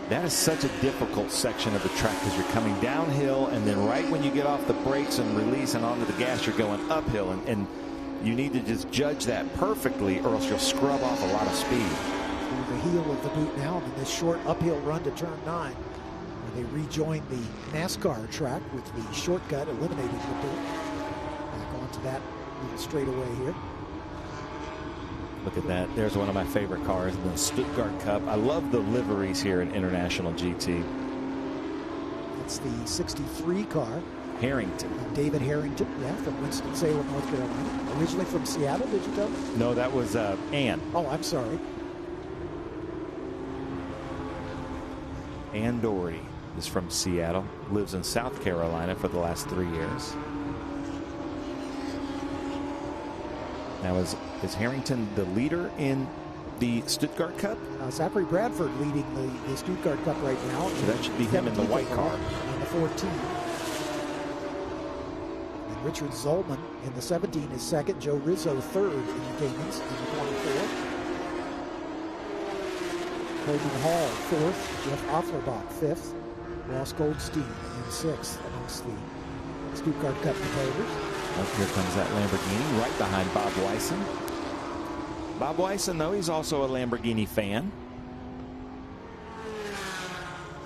That is such a difficult section of the track because you're coming downhill, and then right when you get off the brakes and release and onto the gas, you're going uphill, and you need to just judge that perfectly or else you'll scrub off a lot of speed. Through the heel of the boot now, and this short uphill run to turn 9, where they rejoin the NASCAR track with the shortcut eliminating the boot. Back onto that little straightaway here. Look at that. There's one of my favorite cars in the Stuttgart Cup. I love the liveries here in International GT. It's the 63 car. Harrington. David Harrington, yeah, from Winston-Salem, North Carolina. Originally from Seattle, did you tell me? No, that was Ann. Oh, I'm sorry. Ann Doherty is from Seattle. Lives in South Carolina for the last 3 years. Now, is Harrington the leader in the Stuttgart Cup? Zachary Bradford leading the Stuttgart Cup right now. So that should be him in the white car. In the 14. And Richard Zolman in the 17 is second. Joe Rizzo third in the Caymans in the 24. Coleman Hall fourth. Jeff Offlerbach fifth. Ross Goldstein in sixth amongst the Stuttgart Cup competitors. Oh, here comes that Lamborghini right behind Bob Wyson. Bob Wyson, though, he's also a Lamborghini fan.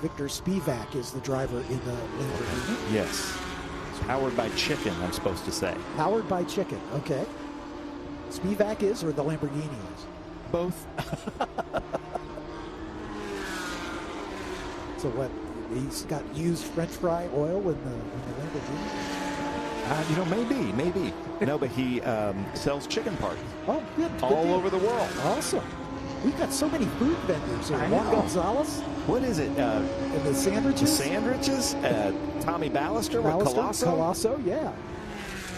Victor Spivak is the driver in the Lamborghini. Yes. It's powered by chicken, I'm supposed to say. Powered by chicken, okay. Spivak is, or the Lamborghini is? Both. So what, he's got used French fry oil in the Lamborghini? You know, maybe. No, but he sells chicken parts. Oh, good. All over the world. Awesome. We've got so many food vendors here. Juan Gonzalez. What is it? And the sandwiches. The sandwiches. Tommy Ballister with Colosso. Colosso, yeah.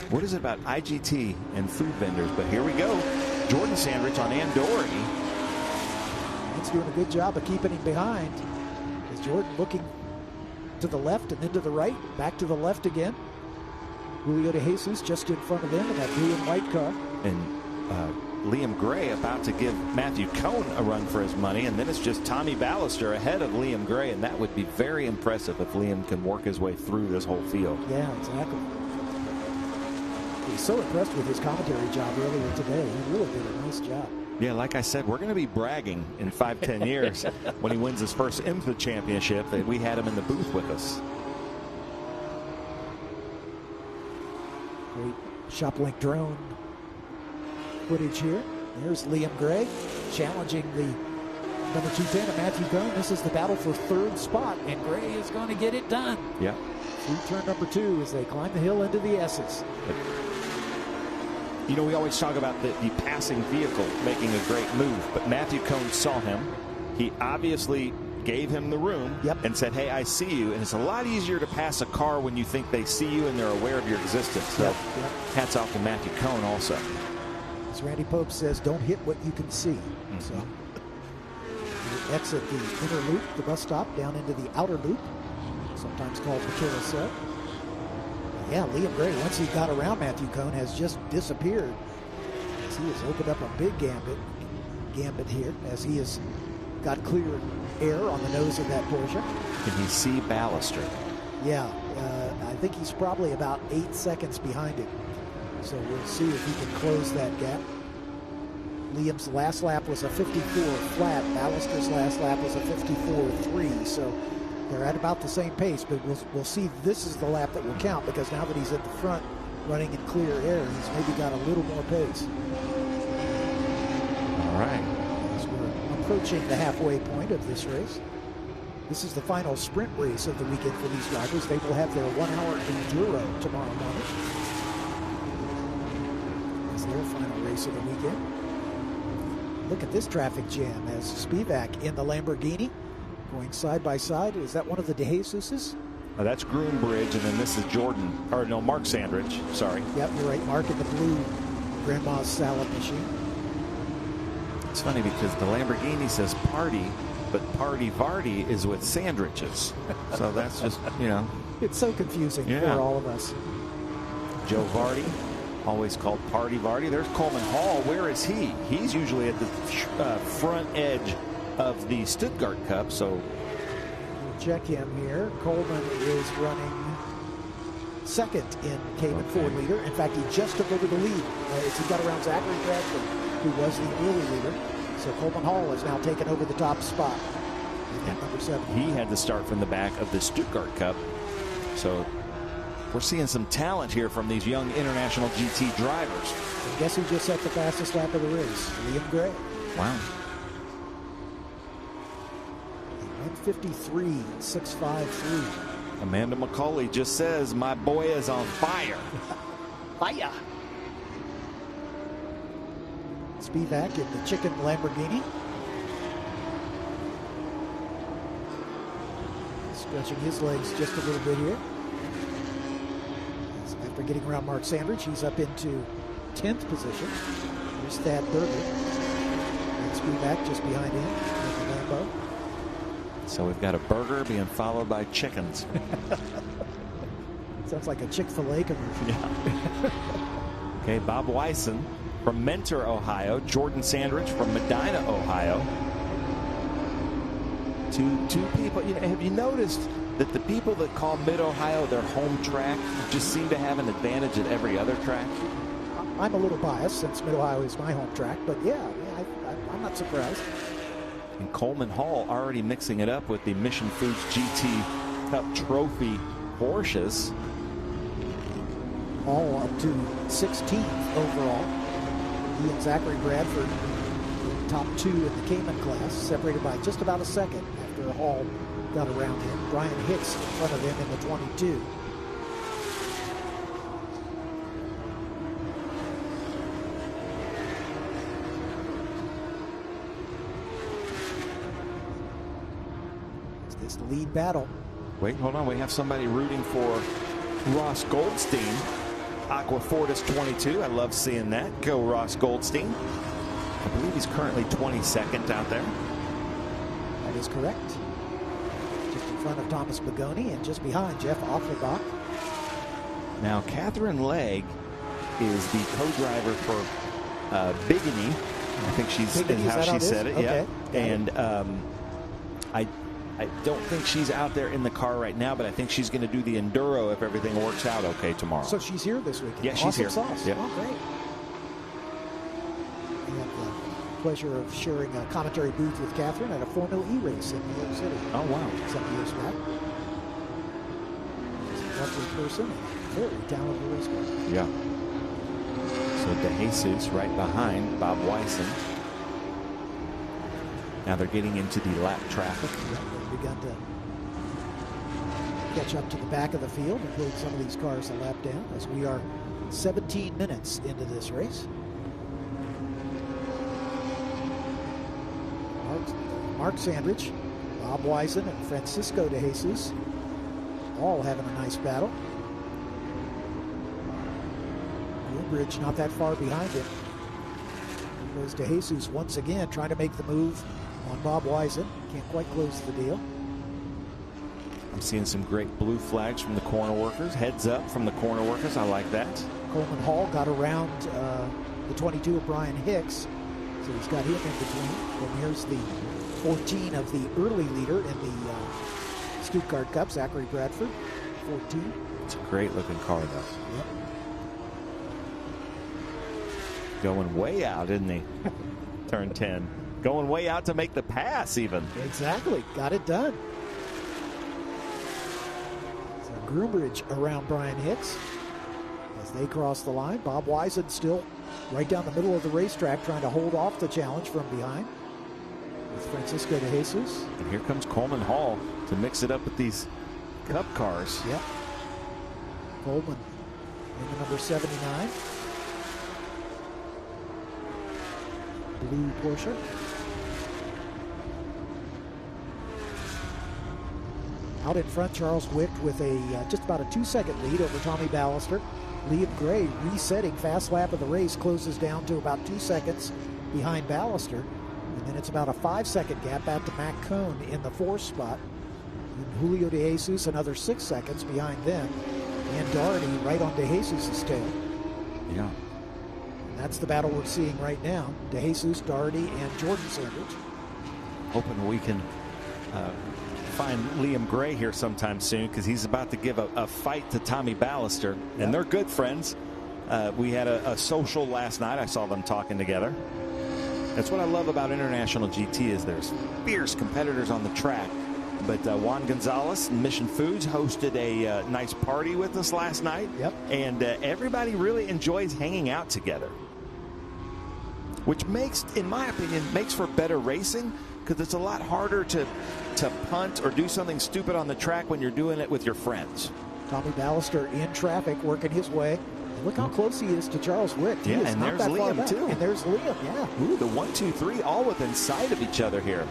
What is it about IGT and food vendors? But here we go. Jordan Sandridge on Andordi. He's doing a good job of keeping him behind. Is Jordan looking to the left and then to the right, back to the left again. Julio de Jesus just in front of him in that blue and white car. And Liam Gray about to give Matthew Cohn a run for his money, and then it's just Tommy Ballister ahead of Liam Gray, and that would be very impressive if Liam can work his way through this whole field. Yeah, exactly. He's so impressed with his commentary job earlier today. He really did a nice job. Yeah, like I said, we're going to be bragging in 5-10 years when he wins his first IMSA championship that we had him in the booth with us. Great ShopLink drone footage here. There's Liam Gray challenging the number 210 of Matthew Cohn. This is the battle for third spot, and Gray is going to get it done. Yeah. Through turn number 2 as they climb the hill into the S's. You know, we always talk about the passing vehicle making a great move, but Matthew Cohn saw him. He obviously gave him the room and said, hey, I see you. And it's a lot easier to pass a car when you think they see you and they're aware of your existence. So hats off to Matthew Cohn also. As Randy Pope says, don't hit what you can see. So we exit the inner loop, the bus stop, down into the outer loop, sometimes called the carousel. Yeah, Liam Gray, once he got around Matthew Cohn, has just disappeared As he has opened up a big gambit here, as he has got clear air on the nose of that Porsche. Can you see Ballister? Yeah, I think he's probably about 8 seconds behind him. So we'll see if he can close that gap. Liam's last lap was a 54 flat. Ballister's last lap was a 54.3. So they're at about the same pace, but we'll see. This is the lap that will count, because now that he's at the front running in clear air, he's maybe got a little more pace. All right. As we're approaching the halfway point of this race. This is the final sprint race of the weekend for these drivers. They will have their 1 hour enduro tomorrow morning. It's their final race of the weekend. Look at this traffic jam as Spivak in the Lamborghini going side by side. Is that one of the De Jesus's? Oh, that's Groombridge, and then this is Mark Sandridge. Sorry. Yep, you're right. Mark in the blue Grandma's salad machine. It's funny because the Lamborghini says party, but Party Vardy is with Sandriches. So that's just, It's so confusing for all of us. Joe Vardy, always called Party Vardy. There's Coleman Hall. Where is he? He's usually at the front edge of the Stuttgart Cup. So we'll check him here. Coleman is running second in Cayman 4-liter. In fact, he just took over the lead as he got around Zachary Bradford, who was the early leader. So Coleman Hall has now taken over the top spot at number 7. He had to start from the back of the Stuttgart Cup. So we're seeing some talent here from these young international GT drivers. And guess who just set the fastest lap of the race? Liam Gray. Wow. 153.653. Amanda McCauley just says, my boy is on fire. Fire. Spivak in the chicken Lamborghini. Stretching his legs just a little bit here. After getting around Mark Sandridge, he's up into 10th position. Here's Thad Berger. And Spivak just behind him in the Lambo. So we've got a burger being followed by chickens. Sounds like a Chick-fil-A commercial. Yeah. Okay, Bob Wyson from Mentor, Ohio. Jordan Sandridge from Medina, Ohio. Two people. Have you noticed that the people that call Mid-Ohio their home track just seem to have an advantage at every other track? I'm a little biased since Mid-Ohio is my home track, but I'm not surprised. And Coleman Hall already mixing it up with the Mission Foods GT Cup Trophy Porsches. All up to 16th overall. He and Zachary Bradford top 2 in the Cayman class, separated by just about a second after Hall got around him. Brian Hicks in front of him in the 22. It's this lead battle. Wait, hold on. We have somebody rooting for Ross Goldstein. Aqua Fortis 22. I love seeing that. Go Ross Goldstein. I believe he's currently 22nd out there. That is correct. Just in front of Thomas Bagoni and just behind Jeff Offenbach. Now, Catherine Legg is the co-driver for Bigany. I think she's in how she said it. Okay. Yeah. And I don't think she's out there in the car right now, but I think she's going to do the enduro if everything works out okay tomorrow. So she's here this weekend. Yeah, she's here. Sauce. Yep. Oh, great. We have the pleasure of sharing a commentary booth with Catherine at a Formula E race in New York City. Oh, wow. Some years back. She's a lovely person and a very talented race car. Yeah. So De Jesus right behind Bob Wyson. Now they're getting into the lap traffic. They've begun to catch up to the back of the field and pull some of these cars a lap down as we are 17 minutes into this race. Mark Sandridge, Bob Wyson, and Francisco De Jesus all having a nice battle. Groombridge not that far behind him. There goes De Jesus once again trying to make the move on Bob Wyson. Can't quite close the deal. I'm seeing some great blue flags from the corner workers. Heads up from the corner workers. I like that. Coleman Hall got around the 22 of Brian Hicks. So he's got him in between. And here's the 14 of the early leader in the Stuttgart Cup, Zachary Bradford, 14. It's a great looking car, though. Yep. Going way out, isn't he? Turn 10. Going way out to make the pass, even. Exactly. Got it done. So Groombridge around Brian Hicks as they cross the line. Bob Wisen still right down the middle of the racetrack trying to hold off the challenge from behind with Francisco de Jesus. And here comes Coleman Hall to mix it up with these Cup cars. Yep. Coleman in the number 79. Blue Porsche. Out in front, Charles Wicht with a just about a 2-second lead over Tommy Ballister. Liam Gray resetting fast lap of the race, closes down to about 2 seconds behind Ballister. And then it's about a 5-second gap out to Matt Cohn in the 4th spot. And Julio de Jesus another 6 seconds behind them. And Doherty right on de Jesus' tail. Yeah. And that's the battle we're seeing right now. De Jesus, Doherty, and Jordan Sanders. Hoping we can find Liam Gray here sometime soon, because he's about to give a fight to Tommy Ballister. And they're good friends. We had a social last night. I saw them talking together. That's what I love about International GT is there's fierce competitors on the track. But Juan Gonzalez and Mission Foods hosted a nice party with us last night. Yep. And everybody really enjoys hanging out together, which makes, in my opinion, makes for better racing, because it's a lot harder to punt or do something stupid on the track when you're doing it with your friends. Tommy Ballister in traffic working his way. Look how close he is to Charles Wicht. Yeah, and there's Liam, too. And there's Liam, yeah. Ooh, the 1, 2, 3 all within sight of each other here.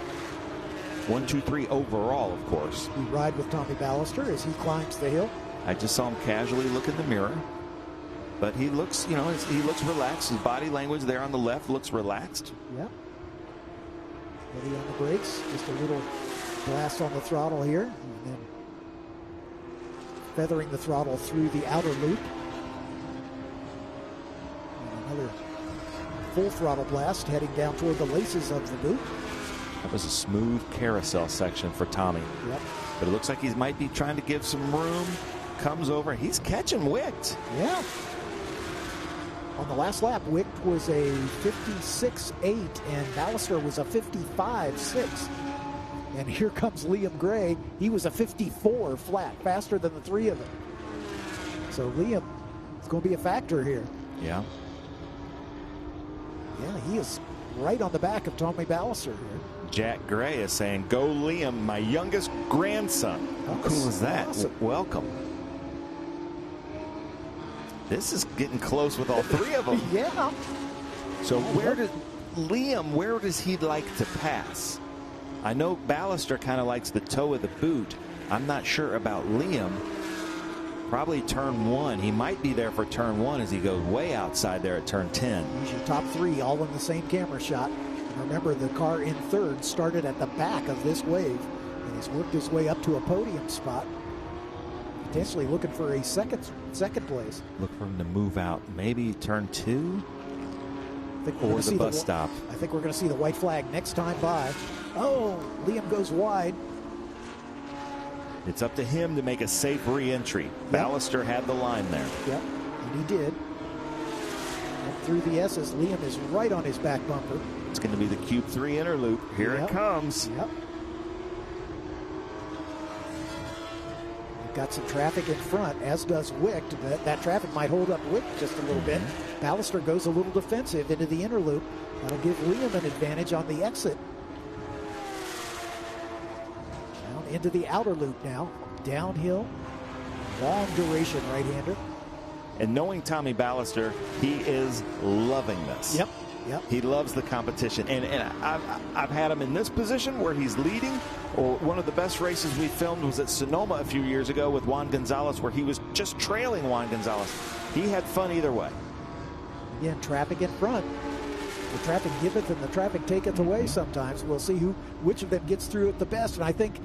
1, 2, 3 overall, of course. We ride with Tommy Ballister as he climbs the hill. I just saw him casually look in the mirror. But he looks, you know, he looks relaxed. His body language there on the left looks relaxed. Yep. Ready on the brakes. Just a little blast on the throttle here. And then feathering the throttle through the outer loop. And another full throttle blast heading down toward the laces of the boot. That was a smooth carousel section for Tommy. Yep. But it looks like he might be trying to give some room. Comes over. He's catching Wicht. Yeah. On the last lap, Wicht was a 56.8 and Ballister was a 55.6. And here comes Liam Gray. He was a 54 flat, faster than the three of them. So Liam is going to be a factor here. Yeah. Yeah, he is right on the back of Tommy Ballister here. Jack Gray is saying, "Go Liam, my youngest grandson." How cool is that? Awesome. Welcome. This is getting close with all three of them. Yeah. So where does he like to pass? I know Ballister kind of likes the toe of the boot. I'm not sure about Liam. Probably turn 1. He might be there for turn 1 as he goes way outside there at turn 10. He's your top three all in the same camera shot. And remember, the car in third started at the back of this wave and has worked his way up to a podium spot. Potentially looking for a second place. Look for him to move out. Maybe turn 2 or the bus stop. I think we're going to see the white flag next time by. Oh, Liam goes wide. It's up to him to make a safe re-entry. Yep. Ballister had the line there. Yep, and he did. And through the S's, Liam is right on his back bumper. It's going to be the Cube 3 inner loop. Here it comes. Yep. We've got some traffic in front, as does Wicht. That traffic might hold up Wicht just a little bit. Ballister goes a little defensive into the inner loop. That'll give Liam an advantage on the exit. Down into the outer loop now. Downhill. Long duration right-hander. And knowing Tommy Ballister, he is loving this. Yep. Yep. He loves the competition. And I've had him in this position where he's leading. Or one of the best races we filmed was at Sonoma a few years ago with Juan Gonzalez, where he was just trailing Juan Gonzalez. He had fun either way. Again, traffic in front. The traffic giveth and the traffic taketh away sometimes. We'll see which of them gets through it the best. And I think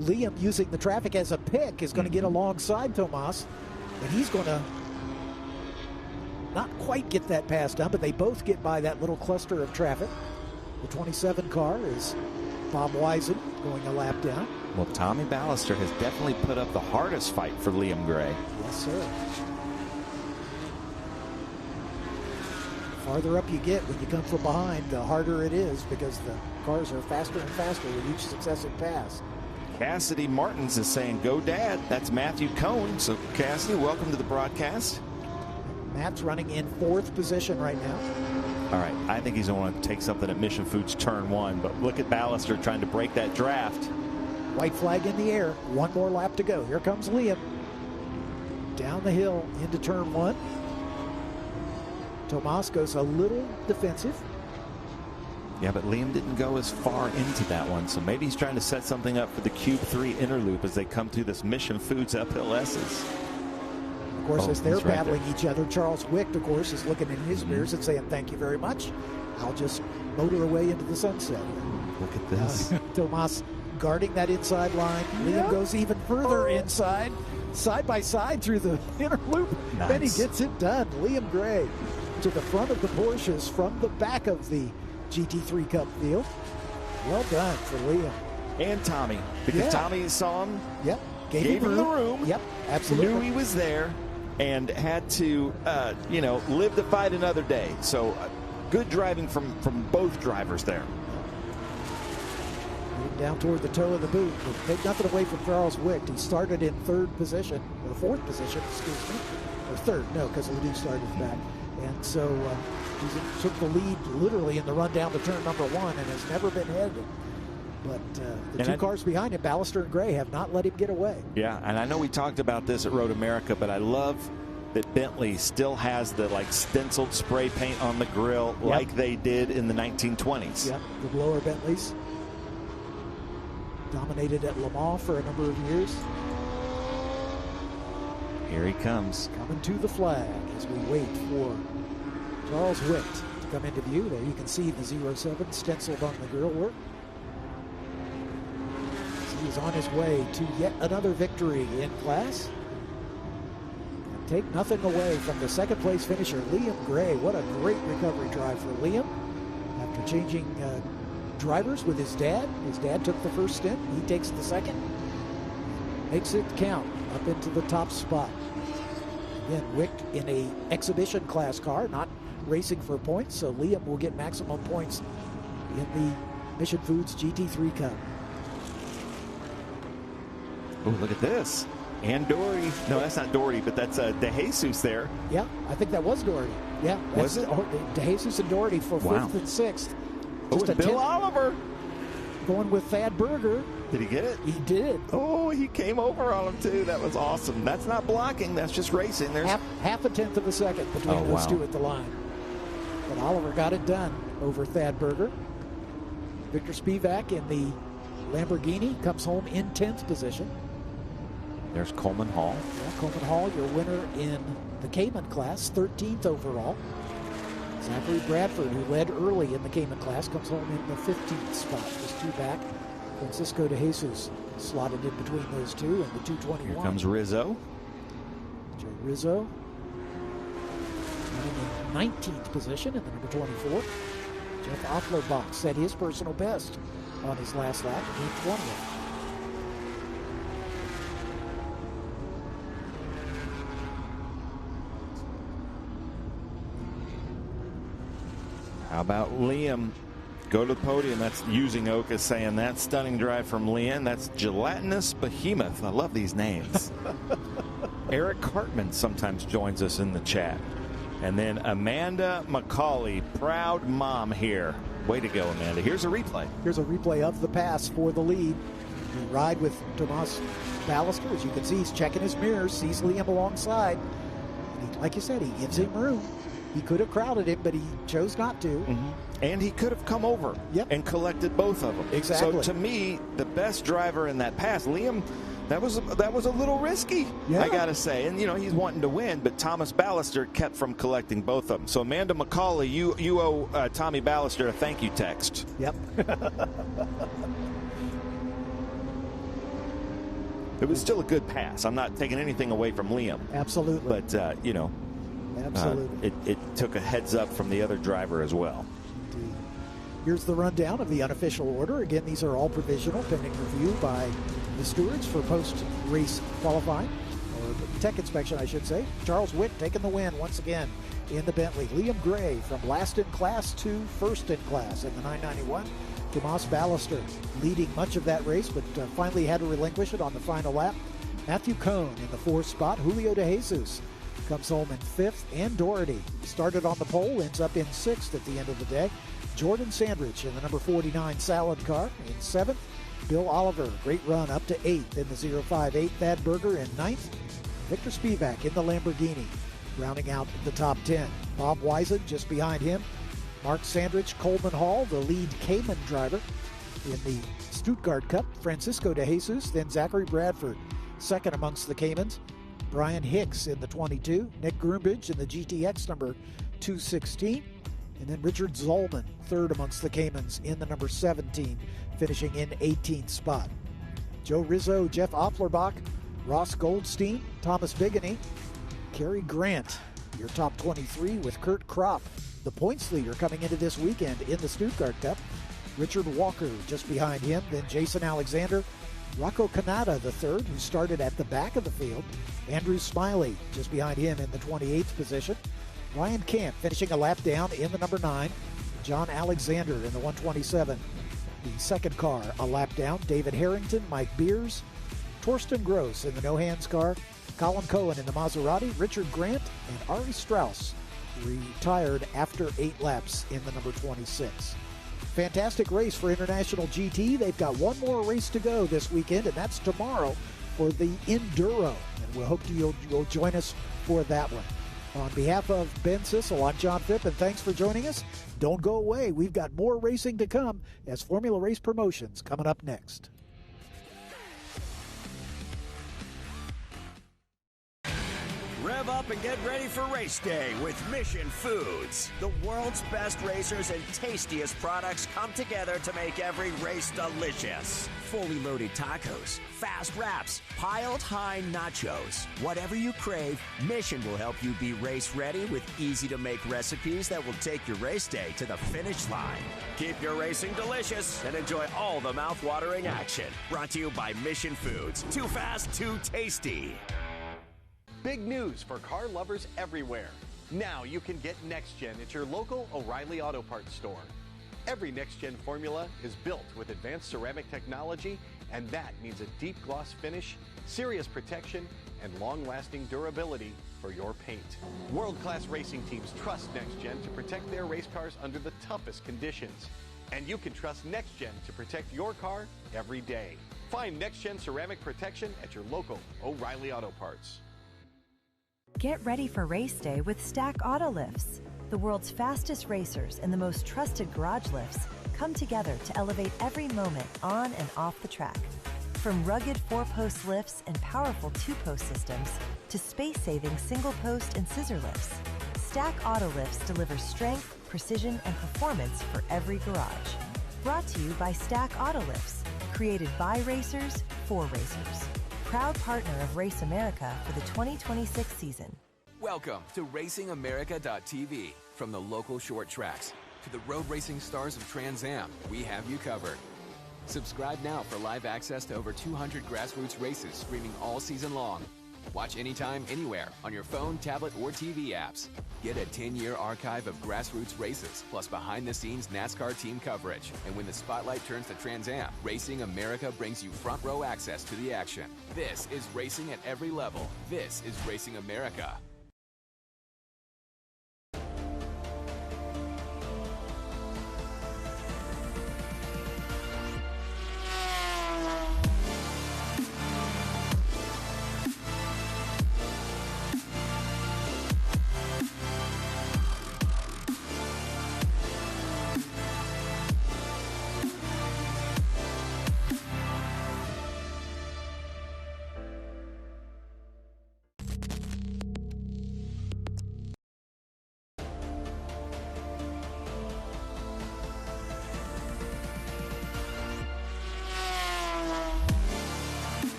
Liam, using the traffic as a pick, is going to get alongside Tomas. And he's going to not quite get that pass done, but they both get by that little cluster of traffic. The 27 car is Bob Wisen going a lap down. Well, Tommy Ballister has definitely put up the hardest fight for Liam Gray. Yes, sir. Farther up you get when you come from behind, the harder it is because the cars are faster and faster with each successive pass. Cassidy Martins is saying, "Go, Dad." That's Matthew Cohn. So, Cassidy, welcome to the broadcast. Matt's running in 4th position right now. All right, I think he's going to take something at Mission Foods turn 1, but look at Ballister trying to break that draft. White flag in the air. 1 more lap to go. Here comes Liam. Down the hill into turn 1. Tomas goes a little defensive. Yeah, but Liam didn't go as far into that one, so maybe he's trying to set something up for the Cube 3 inner loop as they come through this Mission Foods uphill S's. Of course, as they're battling each other, Charles Wicht, of course, is looking in his mirrors and saying, "Thank you very much. I'll just motor away into the sunset." Look at this. Tomas guarding that inside line. Liam goes even further inside, side by side through the inner loop. Nice. Then he gets it done. Liam Gray to the front of the Porsches from the back of the GT3 Cup field. Well done for Liam. And Tommy, because Tommy saw him. Yep. Gave him the room. Yep, absolutely. Knew he was there and had to, live to fight another day. So good driving from both drivers there. Moving down toward the toe of the boot. But take nothing away from Charles Wicht. He started in 3rd position, or 4th position, excuse me. Or 3rd, no, because Ledoux started back. And so he took the lead literally in the run down to turn number 1 and has never been headed. But the two cars behind him, Ballister and Gray, have not let him get away. Yeah, and I know we talked about this at Road America, but I love that Bentley still has the stenciled spray paint on the grill like they did in the 1920s. Yep, the blower Bentleys. Dominated at Le Mans for a number of years. Here he comes. Coming to the flag as we wait for Charles Wicht to come into view. There you can see the 07 stenciled on the grill work. He is on his way to yet another victory in class. And take nothing away from the 2nd place finisher, Liam Gray. What a great recovery drive for Liam. After changing drivers with his dad. His dad took the 1st stint. He takes the 2nd. Makes it count up into the top spot. Again, Wicht in a exhibition class car, not racing for points, so Liam will get maximum points in the Mission Foods GT3 Cup. Oh, look at this. And Doherty. No, that's not Doherty, but that's De Jesus there. Yeah, I think that was Doherty. Yeah. Was it? De Jesus and Doherty for 5th and 6th. Oh, and Bill Oliver. Going with Thad Berger. Did he get it? He did. Oh, he came over on him, too. That was awesome. That's not blocking. That's just racing. There's half a tenth of a second between those two at the line. But Oliver got it done over Thad Berger. Victor Spivak in the Lamborghini comes home in 10th position. There's Coleman Hall. Yeah, Coleman Hall, your winner in the Cayman class, 13th overall. Zachary Bradford, who led early in the Cayman class, comes home in the 15th spot, just 2 back. Francisco De Jesus slotted in between those two in the 221. Here comes Rizzo. Joe Rizzo running in 19th position in the number 24. Jeff Offlerbach set his personal best on his last lap in 20th. How about Liam? Go to the podium. That's using Oka saying that stunning drive from Liam. That's Gelatinous Behemoth. I love these names. Eric Hartman sometimes joins us in the chat. And then Amanda McCauley, proud mom here. Way to go, Amanda. Here's a replay. Here's a replay of the pass for the lead. We ride with Tomas Ballister. As you can see, he's checking his mirrors, sees Liam alongside. And he, like you said, he gives him room. He could have crowded him, but he chose not to. Mm-hmm. And he could have come over and collected both of them. Exactly. So to me, the best driver in that pass, Liam, that was a little risky, I got to say. And, you know, he's wanting to win, but Thomas Ballister kept from collecting both of them. So, Amanda McCauley, you owe Tommy Ballister a thank you text. Yep. It was still a good pass. I'm not taking anything away from Liam. Absolutely. But, you know, Absolutely. It took a heads up from the other driver as well. Indeed. Here's the rundown of the unofficial order. Again, these are all provisional, pending review by the stewards for post-race qualifying, or tech inspection, I should say. Charles Witt taking the win once again in the Bentley. Liam Gray from last in class to first in class in the 991. Tomas Ballister leading much of that race, but finally had to relinquish it on the final lap. Matthew Cohn in the 4th spot. Julio De Jesus comes home in 5th, and Doherty started on the pole, ends up in 6th at the end of the day. Jordan Sandrich in the number 49 Salad car in 7th. Bill Oliver, great run up to 8th in the 058. Thad Berger in 9th. Victor Spivak in the Lamborghini, rounding out the top 10. Bob Wisen just behind him. Mark Sandrich, Coleman Hall, the lead Cayman driver in the Stuttgart Cup. Francisco De Jesus, then Zachary Bradford, second amongst the Caymans. Brian Hicks in the 22. Nick Grumbridge in the GTX number 216. And then Richard Zollman, third amongst the Caymans in the number 17, finishing in 18th spot. Joe Rizzo, Jeff Oplerbach, Ross Goldstein, Thomas Bigany, Cary Grant, your top 23 with Kurt Kropp, the points leader coming into this weekend in the Stuttgart Cup. Richard Walker just behind him, then Jason Alexander, Rocco Canada the third, who started at the back of the field. Andrew Smiley just behind him in the 28th position. Ryan Camp finishing a lap down in the number 9. John Alexander in the 127. The second car a lap down. David Harrington, Mike Beers, Torsten Gross in the no hands car. Colin Cohen in the Maserati. Richard Grant and Ari Strauss retired after 8 laps in the number 26. Fantastic race for International GT. They've got one more race to go this weekend, and that's tomorrow for the Enduro. And we'll hope you'll join us for that one. On behalf of Ben Sissel, I'm John Phipp, and thanks for joining us. Don't go away. We've got more racing to come as Formula Race Promotions coming up next. Rev up and get ready for race day with Mission Foods. The world's best racers and tastiest products come together to make every race delicious. Fully loaded tacos, fast wraps, piled high nachos. Whatever you crave, Mission will help you be race ready with easy to make recipes that will take your race day to the finish line. Keep your racing delicious and enjoy all the mouth-watering action. Brought to you by Mission Foods. Too fast, too tasty. Big news for car lovers everywhere. Now you can get Next Gen at your local O'Reilly Auto Parts store. Every Next Gen formula is built with advanced ceramic technology, and that means a deep gloss finish, serious protection, and long-lasting durability for your paint. World-class racing teams trust Next Gen to protect their race cars under the toughest conditions. And you can trust Next Gen to protect your car every day. Find Next Gen ceramic protection at your local O'Reilly Auto Parts. Get ready for race day with Stack Auto Lifts. The world's fastest racers and the most trusted garage lifts come together to elevate every moment on and off the track. From rugged 4-post lifts and powerful 2-post systems to space-saving single-post and scissor lifts, Stack Auto Lifts delivers strength, precision, and performance for every garage. Brought to you by Stack Auto Lifts, created by racers for racers. Proud partner of Race America for the 2026 season. Welcome to RacingAmerica.tv. From the local short tracks to the road racing stars of Trans Am, we have you covered. Subscribe now for live access to over 200 grassroots races streaming all season long. Watch anytime, anywhere on your phone, tablet, or TV apps. Get a 10-year archive of grassroots races, plus behind-the-scenes NASCAR team coverage. And when the spotlight turns to Trans Am, Racing America brings you front-row access to the action. This is racing at every level. This is Racing America.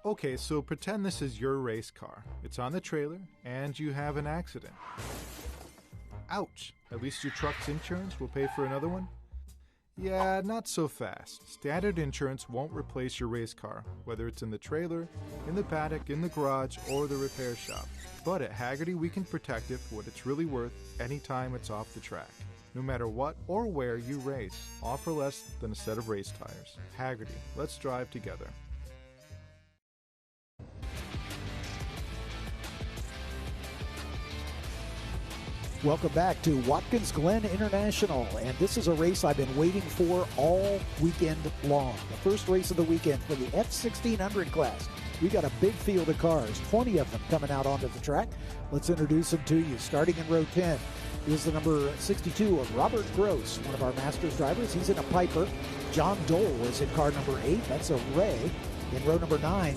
Okay, so pretend this is your race car. It's on the trailer, and you have an accident. Ouch! At least your truck's insurance will pay for another one? Yeah, not so fast. Standard insurance won't replace your race car, whether it's in the trailer, in the paddock, in the garage, or the repair shop. But at Hagerty, we can protect it for what it's really worth anytime it's off the track. No matter what or where you race, all for less than a set of race tires. Hagerty, let's drive together. Welcome back to Watkins Glen International, and this is a race I've been waiting for all weekend long. The first race of the weekend for the F1600 class. We got a big field of cars, 20 of them coming out onto the track. Let's introduce them to you. Starting in row 10 is the number 62 of Robert Gross, one of our Masters drivers. He's in a Piper. John Dole is in car number 8. That's a Ray. In row number 9,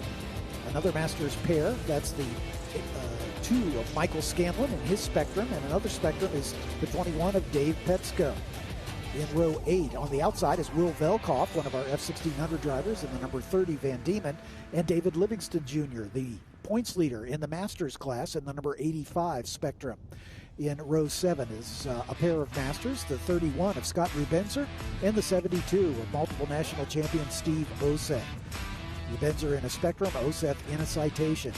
another Masters pair. That's the 2 of Michael Scanlon in his Spectrum, and another Spectrum is the 21 of Dave Petsko. In row 8 on the outside is Will Velkoff, one of our F1600 drivers, in the number 30 Van Diemen, and David Livingston Jr., the points leader in the Masters class, in the number 85 Spectrum. In row 7 is a pair of Masters, the 31 of Scott Rubenzer and the 72 of multiple national champion Steve Oseth. Rubenzer in a Spectrum, Oseth in a Citation.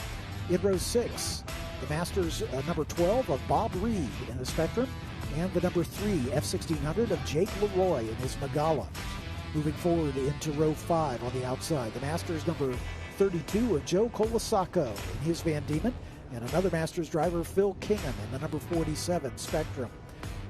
In row 6, the Masters number 12 of Bob Reed in the Spectrum, and the number 3 F1600 of Jake Leroy in his Magala. Moving forward into row 5 on the outside, the Masters number 32 of Joe Colasacco in his Van Diemen, and another Masters driver, Phil Kingham, in the number 47 Spectrum.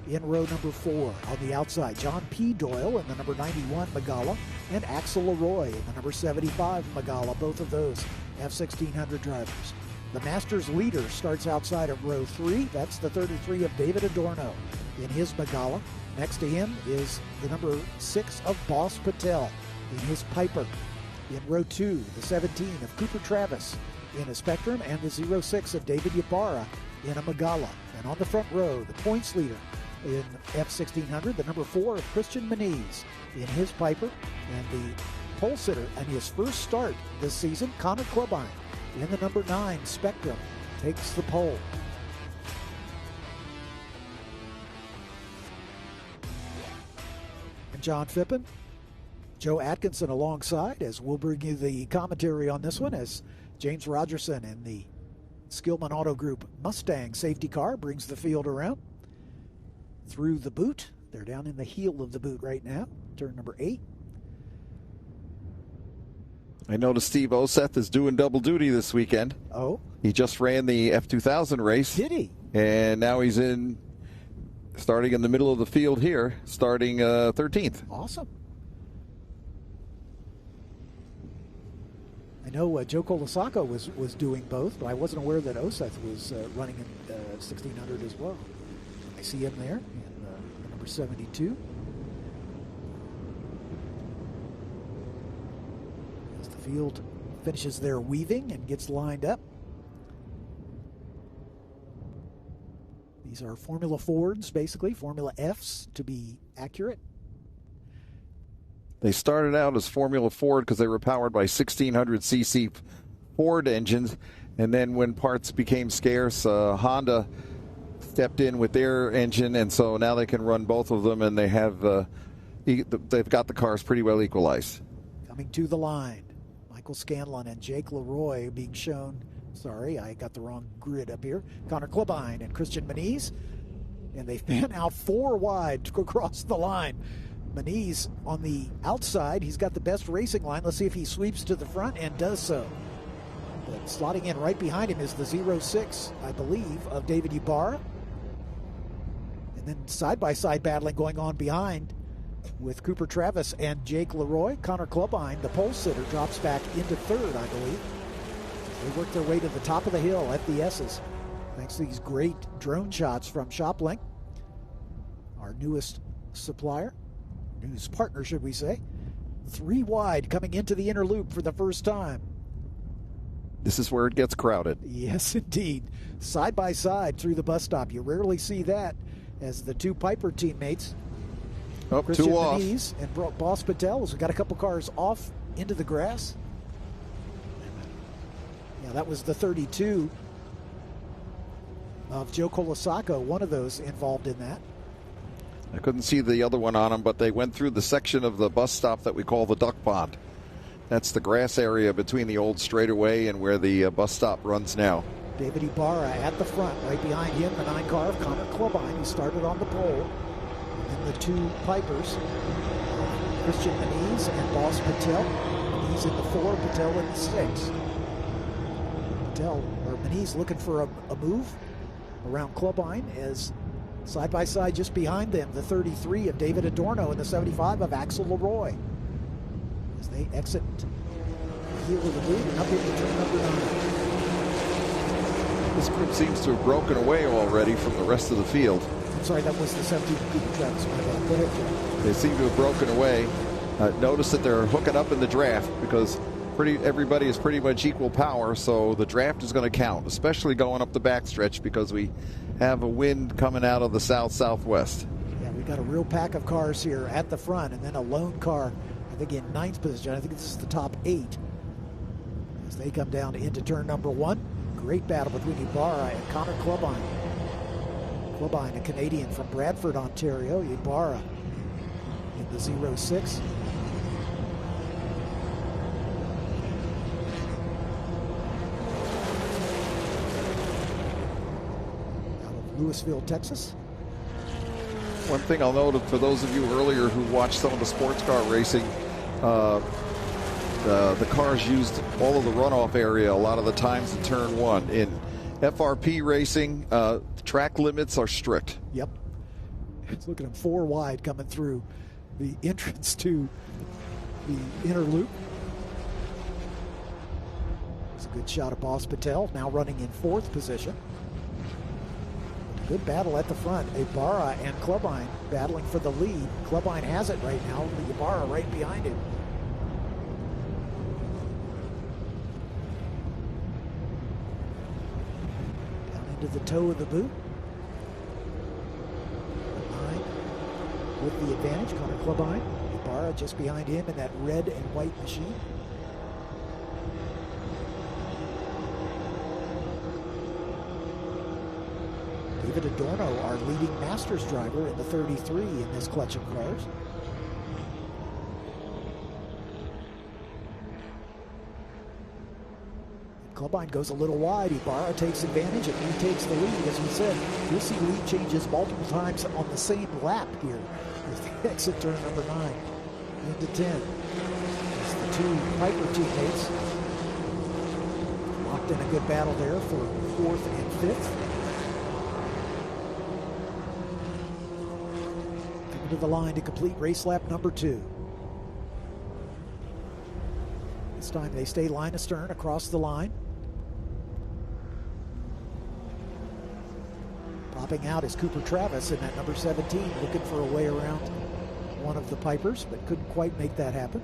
In row number 4 on the outside, John P. Doyle in the number 91 Magala, and Axel Leroy in the number 75 Magala, both of those F1600 drivers. The Masters leader starts outside of row 3. That's the 33 of David Adorno in his Magala. Next to him is the number 6 of Boss Patel in his Piper. In row 2, the 17 of Cooper Travis in a Spectrum, and the 06 of David Ybarra in a Magala. And on the front row, the points leader in F1600, the number 4 of Christian Moniz in his Piper, and the pole sitter in his first start this season, Connor Klubine in the number 9 Spectrum takes the pole. And John Phippen, Joe Atkinson alongside, as we'll bring you the commentary on this one, as James Rogerson in the Skillman Auto Group Mustang safety car brings the field around through the boot. They're down in the heel of the boot right now, turn number 8. I noticed Steve Oseth is doing double duty this weekend. Oh? He just ran the F2000 race. Did he? And now he's starting in the middle of the field here, starting 13th. Awesome. I know Joe Colasacco was doing both, but I wasn't aware that Oseth was running in 1600 as well. I see him there in number 72. As the field finishes their weaving and gets lined up. These are Formula Fords, basically, Formula Fs to be accurate. They started out as Formula Ford because they were powered by 1600cc Ford engines, and then when parts became scarce, Honda stepped in with their engine, and so now they can run both of them, and they've got the cars pretty well equalized. Coming to the line, Michael Scanlon and Jake Leroy being shown. Sorry, I got the wrong grid up here. Connor Klubine and Christian Moniz, and they fan out 4 wide to across the line. Moniz on the outside, he's got the best racing line. Let's see if he sweeps to the front, and does so. But slotting in right behind him is the 06, I believe, of David Ybarra. And then side-by-side battling going on behind with Cooper Travis and Jake Leroy. Connor Klubine, the pole sitter, drops back into 3rd, I believe. They work their way to the top of the hill at the S's, thanks to these great drone shots from ShopLink, our newest supplier. News partner, should we say. 3 wide coming into the inner loop for the first time. This is where it gets crowded. Yes, indeed. Side by side through the bus stop. You rarely see that, as the 2 Piper teammates, Christian 2 off, Moniz and Boss Patel, as we got a couple cars off into the grass. That was the 32 of Joe Colasacco, one of those involved in that. I couldn't see the other one on them, but they went through the section of the bus stop that we call the duck pond. That's the grass area between the old straightaway and where the bus stop runs now. David Ibarra at the front. Right behind him, the 9 car of Connor Klubine, who started on the pole. And the 2 Pipers, Christian Maniz and Boss Patel. Maniz in the 4, Patel in the 6. Maniz looking for a move around Klubine as side by side just behind them, the 33 of David Adorno and the 75 of Axel Leroy. As they exit the heel of the lead and up into turn number 9. This group seems to have broken away already from the rest of the field. I'm sorry, that was the 17 Cooper Travis. Go ahead, Joe. They seem to have broken away. Notice that they're hooking up in the draft because everybody is pretty much equal power, so the draft is going to count, especially going up the backstretch because we have a wind coming out of the south-southwest. Yeah, we got a real pack of cars here at the front, and then a lone car, I think in 9th position. I think this is the top 8 as they come down into turn number 1. Great battle between Ibarra and Connor Klubine. Klubine, a Canadian from Bradford, Ontario. Ibarra in the 06. Louisville, Texas. One thing I'll note for those of you earlier who watched some of the sports car racing, the cars used all of the runoff area a lot of the times in turn 1. In FRP racing, track limits are strict. Yep. Look at them, 4 wide coming through the entrance to the inner loop. It's a good shot of Boss Patel, now running in 4th position. Good battle at the front. Ibarra and Klubine battling for the lead. Klubine has it right now. Ibarra right behind him. Down into the toe of the boot. 9 with the advantage. Connor Klubine. Ibarra just behind him in that red and white machine. David Adorno, our leading Masters driver in the 33 in this clutch of cars. Klubine goes a little wide. Ibarra takes advantage and retakes the lead. As we said, you'll see lead changes multiple times on the same lap here as they exit turn number 9 into 10. As the 2 Piper teammates locked in a good battle there for 4th and 5th. To the line to complete race lap number 2. This time they stay line astern across the line. Popping out is Cooper Travis in that number 17, looking for a way around one of the Pipers, but couldn't quite make that happen.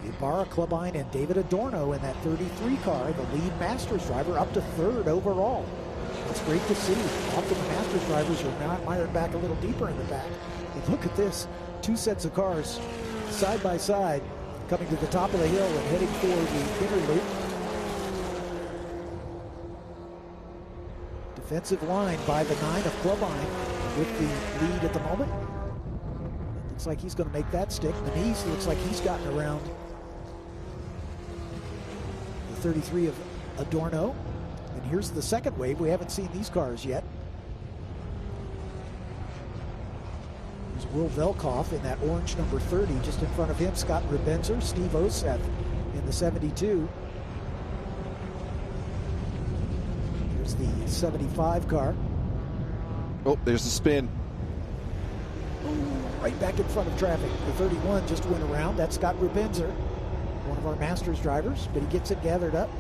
Ibarra, Klubine, and David Adorno in that 33 car, the lead Masters driver, up to 3rd overall. It's great to see. Often the Masters drivers are mired back a little deeper in the back. And look at this, 2 sets of cars side by side coming to the top of the hill and heading for the inner loop. Defensive line by the 9 of Klubine with the lead at the moment. Looks like he's going to make that stick. Maniz looks like he's gotten around the 33 of Adorno. And here's the second wave. We haven't seen these cars yet. There's Will Velkoff in that orange number 30. Just in front of him, Scott Rebenzer, Steve Oseth in the 72. Here's the 75 car. Oh, there's the spin. Right back in front of traffic. The 31 just went around. That's Scott Rebenzer, one of our Masters drivers, but he gets it gathered up.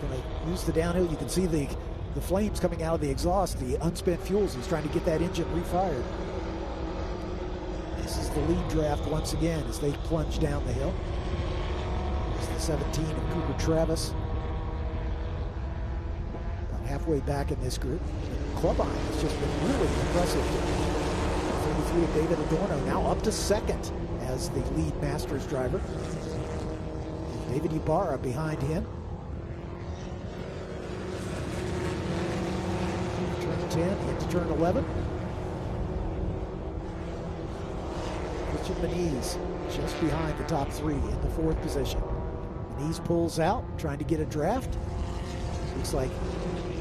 Going to use the downhill. You can see the flames coming out of the exhaust, the unspent fuels. He's trying to get that engine refired. This is the lead draft once again as they plunge down the hill. There's the 17 of Cooper Travis. About halfway back in this group. Klubine has just been really impressive. 33 of David Adorno now up to 2nd as the lead Masters driver. And David Ibarra behind him. 10 into turn 11. Christian Moniz just behind the top three in the fourth position. Moniz pulls out, trying to get a draft. Looks like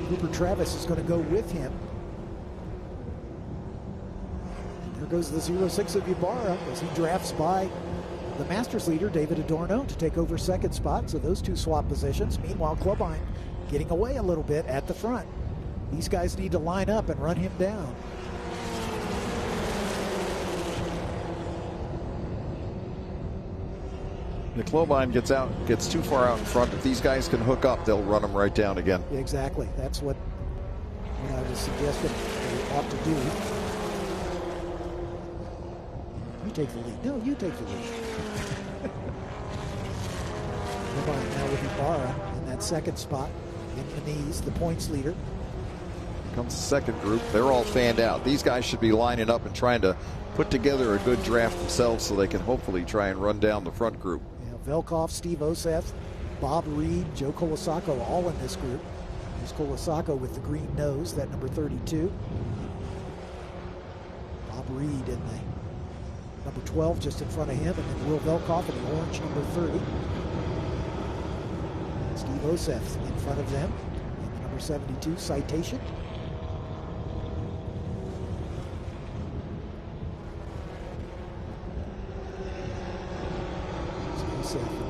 Cooper Travis is going to go with him. And there goes the 06 of Ibarra as he drafts by the Masters leader, David Adorno, to take over second spot. So those two swap positions. Meanwhile, Clubine getting away a little bit at the front. These guys need to line up and run him down. The Clubine gets too far out in front. If these guys can hook up, they'll run them right down again. Exactly. That's what I was suggesting they ought to do. You take the lead. No, you take the lead. Clubine now with Ibarra in that second spot. And Moniz, the points leader. Comes the second group. They're all fanned out. These guys should be lining up and trying to put together a good draft themselves so they can hopefully try and run down the front group. Velkoff, Steve Oseth, Bob Reed, Joe Colasacco, all in this group. There's Colasacco with the green nose, that number 32. Bob Reed in the number 12 just in front of him, and then Will Velkoff in the orange number 30. Steve Oseth in front of them in the number 72 Citation.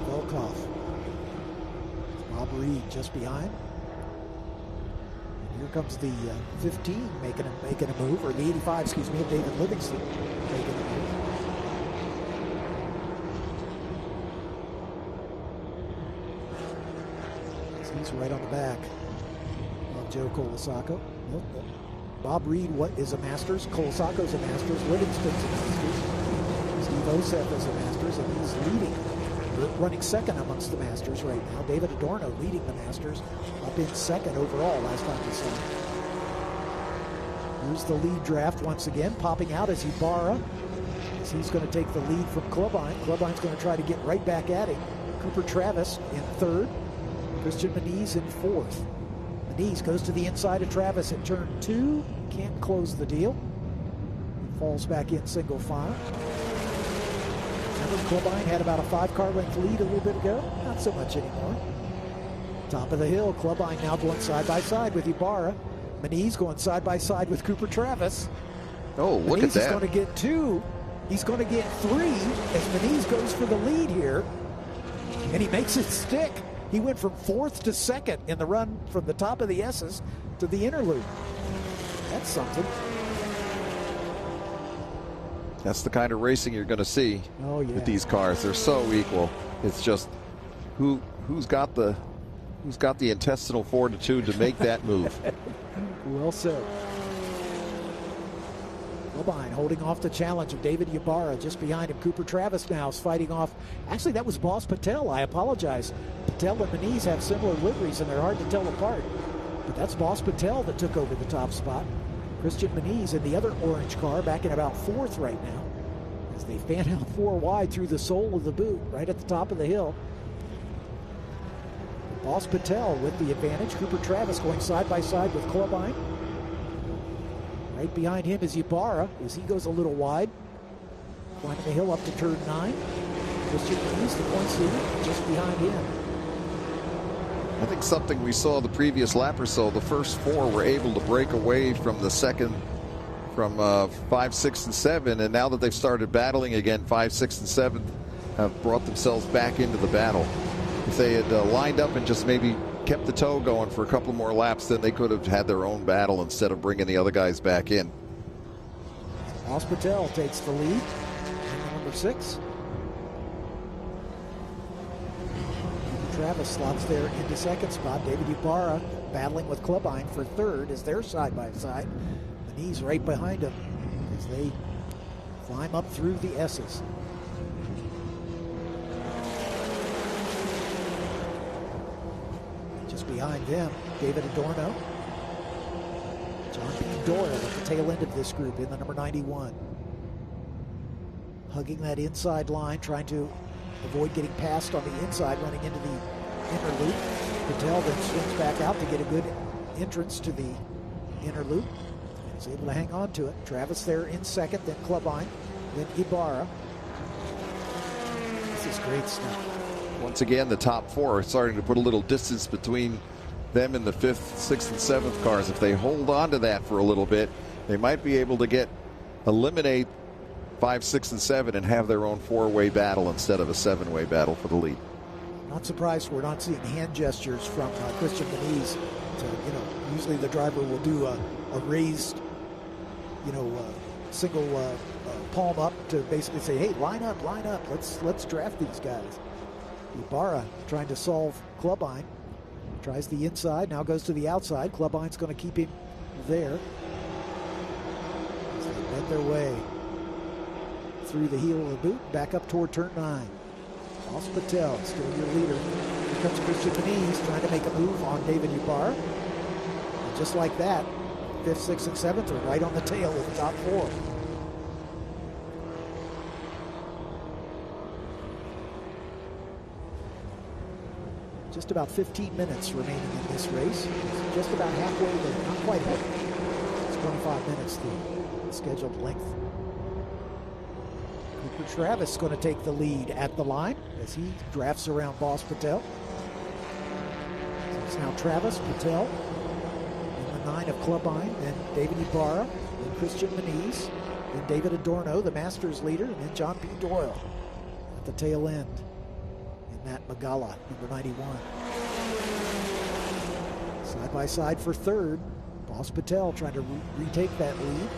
Velkoff. Bob Reed just behind. And here comes the 15 making a move, or the 85, excuse me, of David Livingston making a move. So he's right on the back of Joe Colasacco. Bob Reed is a Masters. Colasacco's a Masters. Livingston's a Masters. Steve Oseth is a Masters, and he's leading. Running second amongst the Masters right now. David Adorno leading the Masters, up in second overall last time we saw him. Here's the lead draft once again. Popping out is Ibarra, as he's going to take the lead from Clubine. Clubine's going to try to get right back at him. Cooper Travis in third. Christian Moniz in fourth. Moniz goes to the inside of Travis at turn 2. Can't close the deal. Falls back in single file. Clubine had about a 5-car length lead a little bit ago. Not so much anymore. Top of the hill, Clubine now going side by side with Ibarra. Moniz going side by side with Cooper Travis. Oh, look at that. He's going to get 2. He's going to get 3 as Moniz goes for the lead here. And he makes it stick. He went from 4th to 2nd in the run from the top of the S's to the interlude. That's something. That's the kind of racing you're going to see with these cars. They're so equal. It's just who's got the intestinal fortitude to make that move. Well said. Clubine holding off the challenge of David Ibarra. Just behind him, Cooper Travis now is fighting off. Actually, that was Boss Patel. I apologize. Patel and Moniz have similar liveries, and they're hard to tell apart. But that's Boss Patel that took over the top spot. Christian Moniz in the other orange car back in about 4th right now as they fan out 4 wide through the sole of the boot right at the top of the hill. Boss Patel with the advantage. Cooper Travis going side by side with Clubine. Right behind him is Ibarra as he goes a little wide. Climbing the hill up to turn 9. Christian Moniz, the points leader, just behind him. I think something we saw the previous lap or so, the first 4 were able to break away from the second, from 5, 6, and 7, and now that they've started battling again, 5, 6, and 7 have brought themselves back into the battle. If they had lined up and just maybe kept the tow going for a couple more laps, then they could have had their own battle instead of bringing the other guys back in. Boss Patel takes the lead, number 6. Travis slots there into second spot. David Ibarra battling with Clubine for 3rd as they're side by side. Moniz right behind him as they climb up through the S's. Just behind them, David Adorno. John P. Doyle at the tail end of this group in the number 91. Hugging that inside line, trying to avoid getting passed on the inside, running into the inner loop. Patel then swings back out to get a good entrance to the inner loop. He's able to hang on to it. Travis there in second, then Clubine, then Ibarra. This is great stuff. Once again, the top four are starting to put a little distance between them and the 5th, 6th, and 7th cars. If they hold on to that for a little bit, they might be able to eliminate 5, 6, and 7 and have their own 4-way battle instead of a 7-way battle for the lead. Not surprised we're not seeing hand gestures from Christian Moniz. Usually the driver will do a raised, single palm up to basically say, hey, line up, let's draft these guys. Ibarra trying to solve Clubine. Tries the inside, now goes to the outside. Clubine's going to keep him there. As they bend their way through the heel of the boot, back up toward turn 9. Boss Patel, still your leader. Here comes Christian Moniz trying to make a move on David Ibarra. And just like that, 5th, 6th, and 7th are right on the tail of the top 4. Just about 15 minutes remaining in this race. It's just about halfway there, not quite halfway. It's 25 minutes, the scheduled length. Cooper Travis going to take the lead at the line as he drafts around Boss Patel. So it's now Travis, Patel, and the 9 of Clubine, then David Ibarra, then Christian Moniz, then David Adorno, the Masters leader, and then John P. Doyle at the tail end. Matt Magala, number 91. Side by side for 3rd. Boss Patel trying to retake that lead.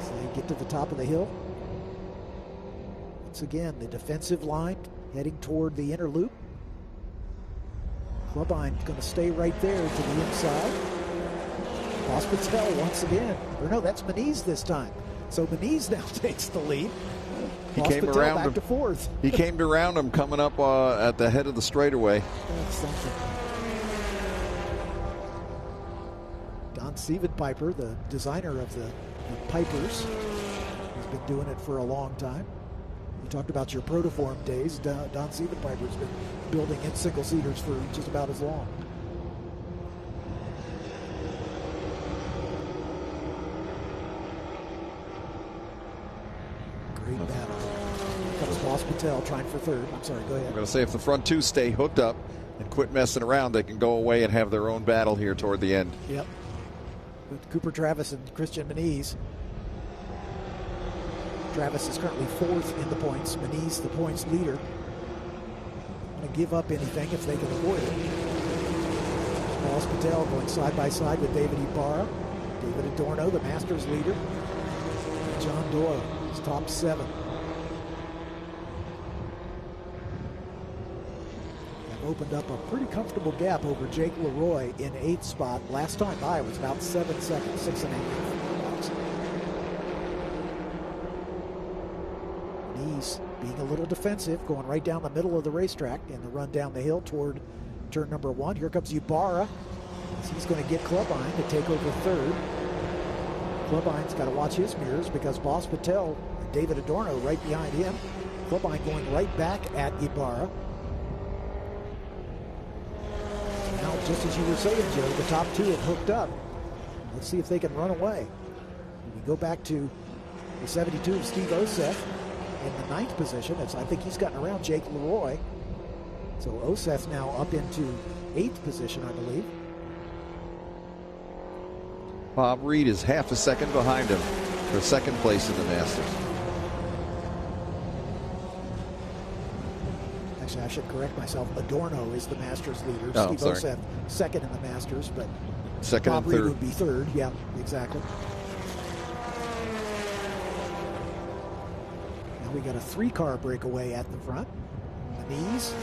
So they get to the top of the hill. Once again, the defensive line heading toward the inner loop. Clubine's going to stay right there to the inside. Boss Patel once again. Or no, that's Moniz this time. So Moniz now takes the lead. He came around back to 4th. He came around him coming up at the head of the straightaway. That's something. Don Sievenpiper, the designer of the Pipers, has been doing it for a long time. You talked about your Protoform days. Don Sievenpiper's been building in single-seaters for just about as long. Great battle. That was Boss Patel trying for 3rd. I'm sorry, go ahead. I'm going to say if the front 2 stay hooked up and quit messing around, they can go away and have their own battle here toward the end. Yep. With Cooper Travis and Christian Moniz. Travis is currently 4th in the points. Moniz, the points leader. Don't want to give up anything if they can avoid it. Boss Patel going side by side with David Ibarra. David Adorno, the Masters leader. John Doyle, his top 7. Opened up a pretty comfortable gap over Jake Leroy in 8th spot. Last time by was about 7 seconds, 6.5. Moniz being a little defensive, going right down the middle of the racetrack in the run down the hill toward turn number 1. Here comes Ibarra. He's going to get Clubine to take over 3rd. Clubine's got to watch his mirrors because Boss Patel and David Adorno right behind him. Clubine going right back at Ibarra. Now, just as you were saying, Joe, the top 2 have hooked up. Let's see if they can run away. We go back to the 72 of Steve Oseth in the 9th position. I think he's gotten around Jake Leroy. So Oseth now up into 8th position, I believe. Bob Reed is half a second behind him for 2nd place in the Masters. Actually, I should correct myself. Adorno is the Masters leader. Oh, Steve Oseth 2nd in the Masters, but 2nd Bob and Reed 3rd would be 3rd. Yeah, exactly. Now we got a 3-car breakaway at the front. Moniz,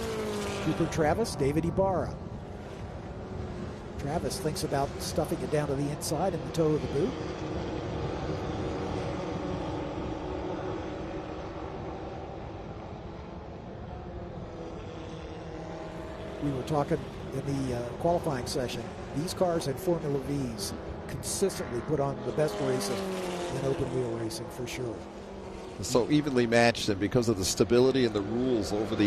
Cooper Travis, David Ibarra. Travis thinks about stuffing it down to the inside in the toe of the boot. We were talking in the qualifying session. These cars in Formula V's consistently put on the best racing in open wheel racing for sure. So evenly matched, and because of the stability and the rules over the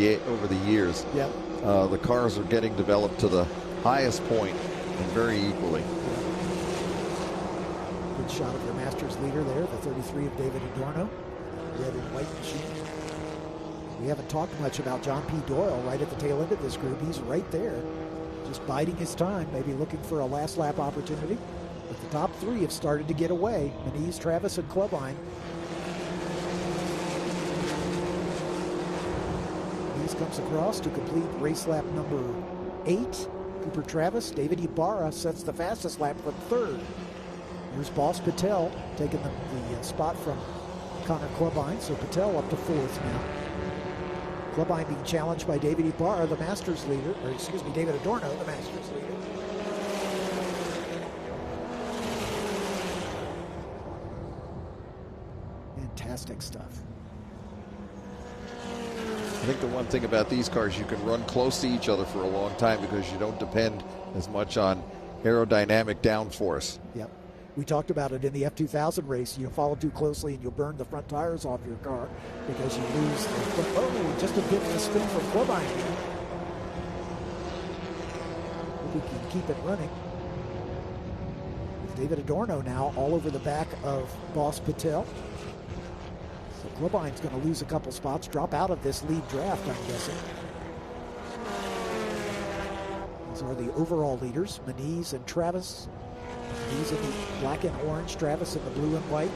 years, yep. The cars are getting developed to the highest point and very equally. Good shot of the Masters leader there, the 33 of David Adorno, red and white machine. We haven't talked much about John P. Doyle right at the tail end of this group. He's right there, just biding his time, maybe looking for a last lap opportunity. But the top three have started to get away. Maniz, Travis, and Klubine. Maniz comes across to complete race lap number 8. Cooper Travis, David Ibarra sets the fastest lap for third. Here's Boss Patel taking the spot from Connor Klubine, so Patel up to fourth now. Klubine being challenged by David Ibarra, the Masters leader, or excuse me, David Adorno, the Masters leader. Fantastic stuff. I think the one thing about these cars, you can run close to each other for a long time because you don't depend as much on aerodynamic downforce. Yep. We talked about it in the F2000 race. You follow too closely and you'll burn the front tires off your car because you lose the front. Oh, just a bit of a spin from Klubine here. If we can keep it running. With David Adorno now all over the back of Boss Patel. So Klubine's going to lose a couple spots, drop out of this lead draft, I'm guessing. These are the overall leaders, Maniz and Travis. Maniz in the black and orange, Travis in the blue and white,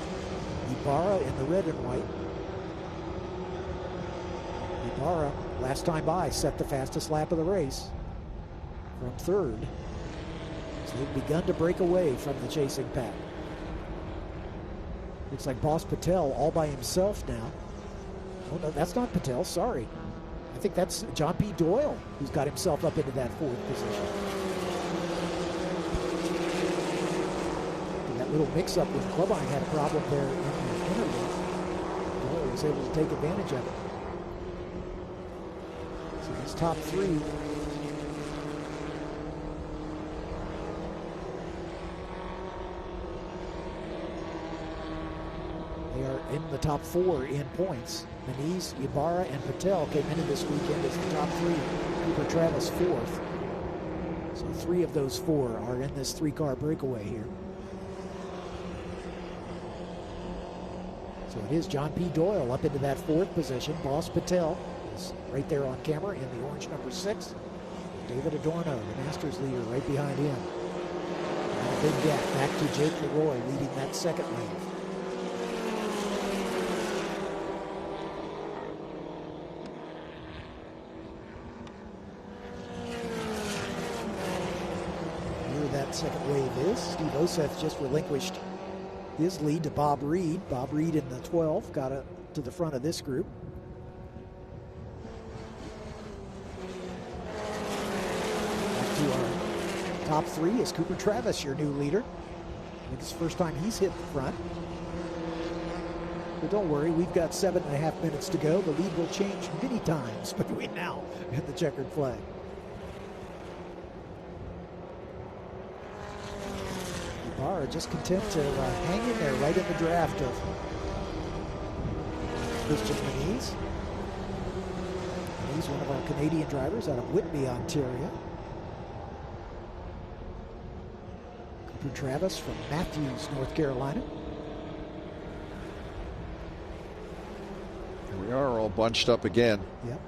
Ibarra in the red and white. Ibarra, last time by, set the fastest lap of the race from third. So they've begun to break away from the chasing pack. Looks like Boss Patel all by himself now. Oh no, that's not Patel, sorry. I think that's John P. Doyle who's got himself up into that fourth position. And that little mix-up with Klubine had a problem there in the interlude. Doyle was able to take advantage of it. So these top three. They are in the top four in points. Maniz, Ibarra, and Patel came into this weekend as the top three. Cooper Travis fourth. So three of those four are in this three-car breakaway here. So it is John P. Doyle up into that fourth position. Boss Patel is right there on camera in the orange number 6. David Adorno, the Masters leader, right behind him. And a big gap back to Jake Leroy leading that second lane. Second wave is. Steve Oseth just relinquished his lead to Bob Reed. Bob Reed in the 12 got to the front of this group. Back to our top three is Cooper Travis, your new leader. I think it's the first time he's hit the front. But don't worry, we've got 7.5 minutes to go. The lead will change many times between now and the checkered flag. Ibarra just content to hang in there right in the draft of Christian Maniz. He's one of our Canadian drivers out of Whitby, Ontario. Cooper Travis from Matthews, North Carolina. Here we are all bunched up again. Yep.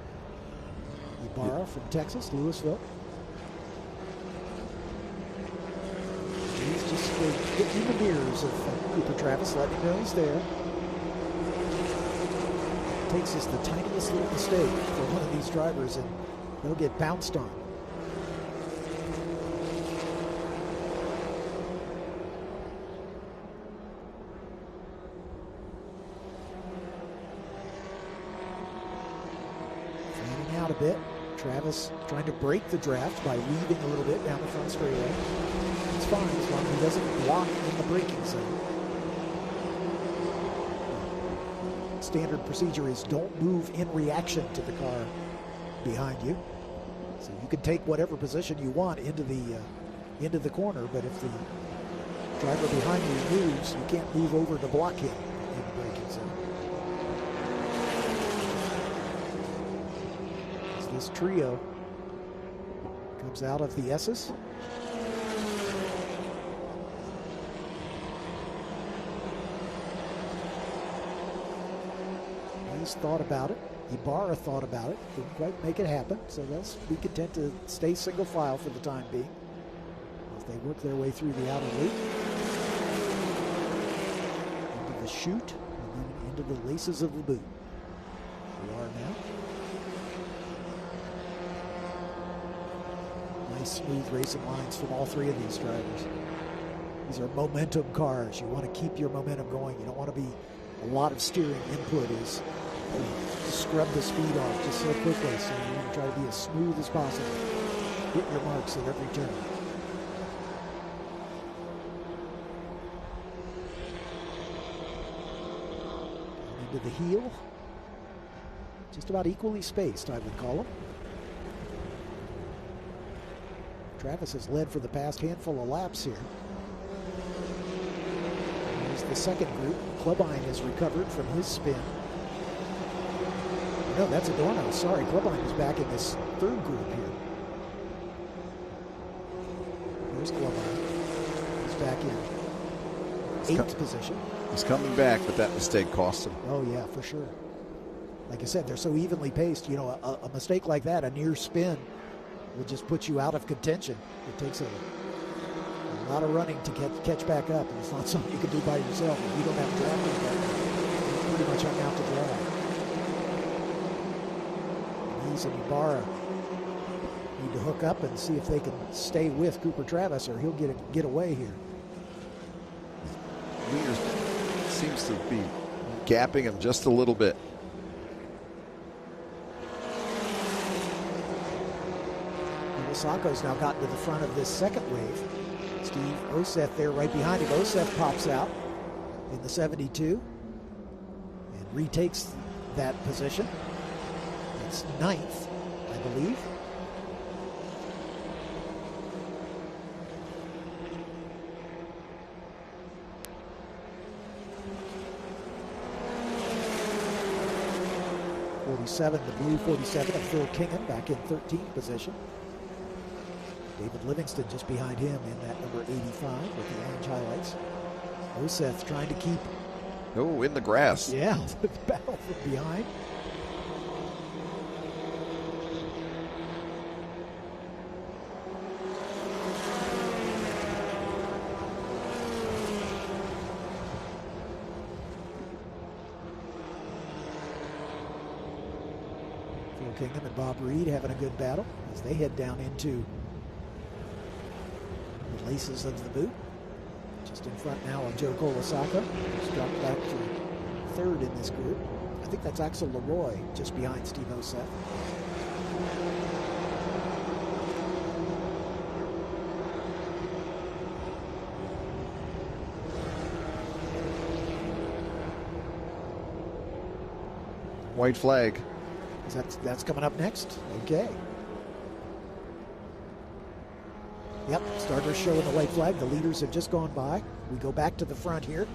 Ibarra from Texas, Louisville. He's just getting in the mirrors of Cooper Travis, letting him know he's there. It takes just the tiniest little mistake for one of these drivers and they'll get bounced on. Fanning out a bit. Travis trying to break the draft by weaving a little bit down the front straightaway. It's fine as long as he doesn't block in the braking zone. Standard procedure is don't move in reaction to the car behind you. So you can take whatever position you want into the corner, but if the driver behind you moves, you can't move over to block him in the braking zone. As this trio comes out of the S's. Hayes thought about it. Ibarra thought about it. Didn't quite make it happen, so they'll be content to stay single file for the time being as they work their way through the outer loop. Into the chute, and then into the laces of the boot. We are now. Nice smooth racing lines from all three of these drivers. These are momentum cars. You want to keep your momentum going. You don't want to be a lot of steering input is scrub the speed off just so quickly. So you want to try to be as smooth as possible. Hit your marks at every turn. Down into the heel. Just about equally spaced, I would call them. Travis has led for the past handful of laps here. Here's the second group. Clubine has recovered from his spin. No, that's Adorno. Sorry, Clubine is back in this third group here. Here's Clubine. He's back in eighth position. He's coming back, but that mistake cost him. Oh, yeah, for sure. Like I said, they're so evenly paced. You know, a mistake like that, a near spin, will just put you out of contention. It takes a lot of running to catch back up, and it's not something you can do by yourself. If you don't have driving, you're pretty much hung out to dry. He's and Ibarra need to hook up and see if they can stay with Cooper Travis, or he'll get away here. Leaders seems to be gapping him just a little bit. Sacco's now gotten to the front of this second wave. Steve Oseth there right behind him. Oseth pops out in the 72 and retakes that position. It's ninth, I believe. '47, the blue 47 of Phil Kingham back in 13th position. David Livingston just behind him in that number 85 with the orange highlights. Oseth trying to keep... Oh, in the grass. Yeah, the battle from behind. Phil Kingham and Bob Reed having a good battle as they head down into the laces of the boot. Just in front now of Joe Colasacco, who's dropped back to third in this group. I think that's Axel Leroy just behind Steve Oseth. White flag. That's coming up next? Okay. Yep, starters showing the white flag. The leaders have just gone by. We go back to the front here.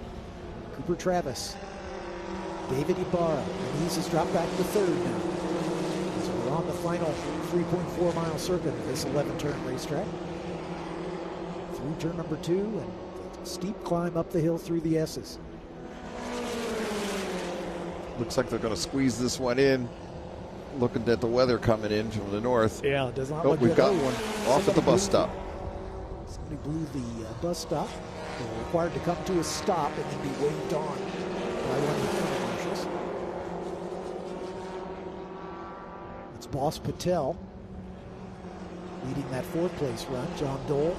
Cooper Travis, David Ibarra, and he's dropped back to third now. So we're on the final 3.4 mile circuit of this 11-turn racetrack. Through turn number 2 and a steep climb up the hill through the S's. Looks like they're going to squeeze this one in. Looking at the weather coming in from the north. Yeah, it does not look good. We've got one off at the bus stop. Somebody blew the bus stop. They're required to come to a stop and then be waved on by one of the field marshals. It's Boss Patel leading that fourth place run. John Dole,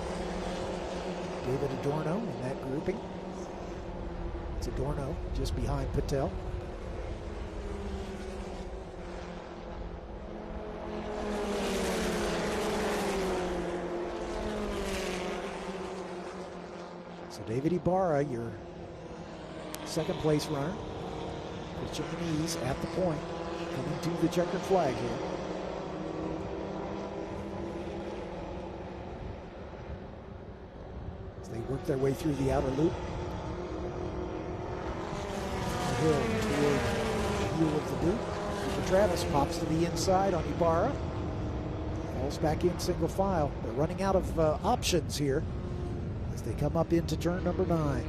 David Adorno in that grouping. It's Adorno just behind Patel. So David Ibarra, your second place runner, pitching the knees at the point, coming to the checkered flag here. As they work their way through the outer loop. The hill toward the heel of the boot. Cooper Travis pops to the inside on Ibarra. Falls back in single file. They're running out of options here. They come up into turn number 9.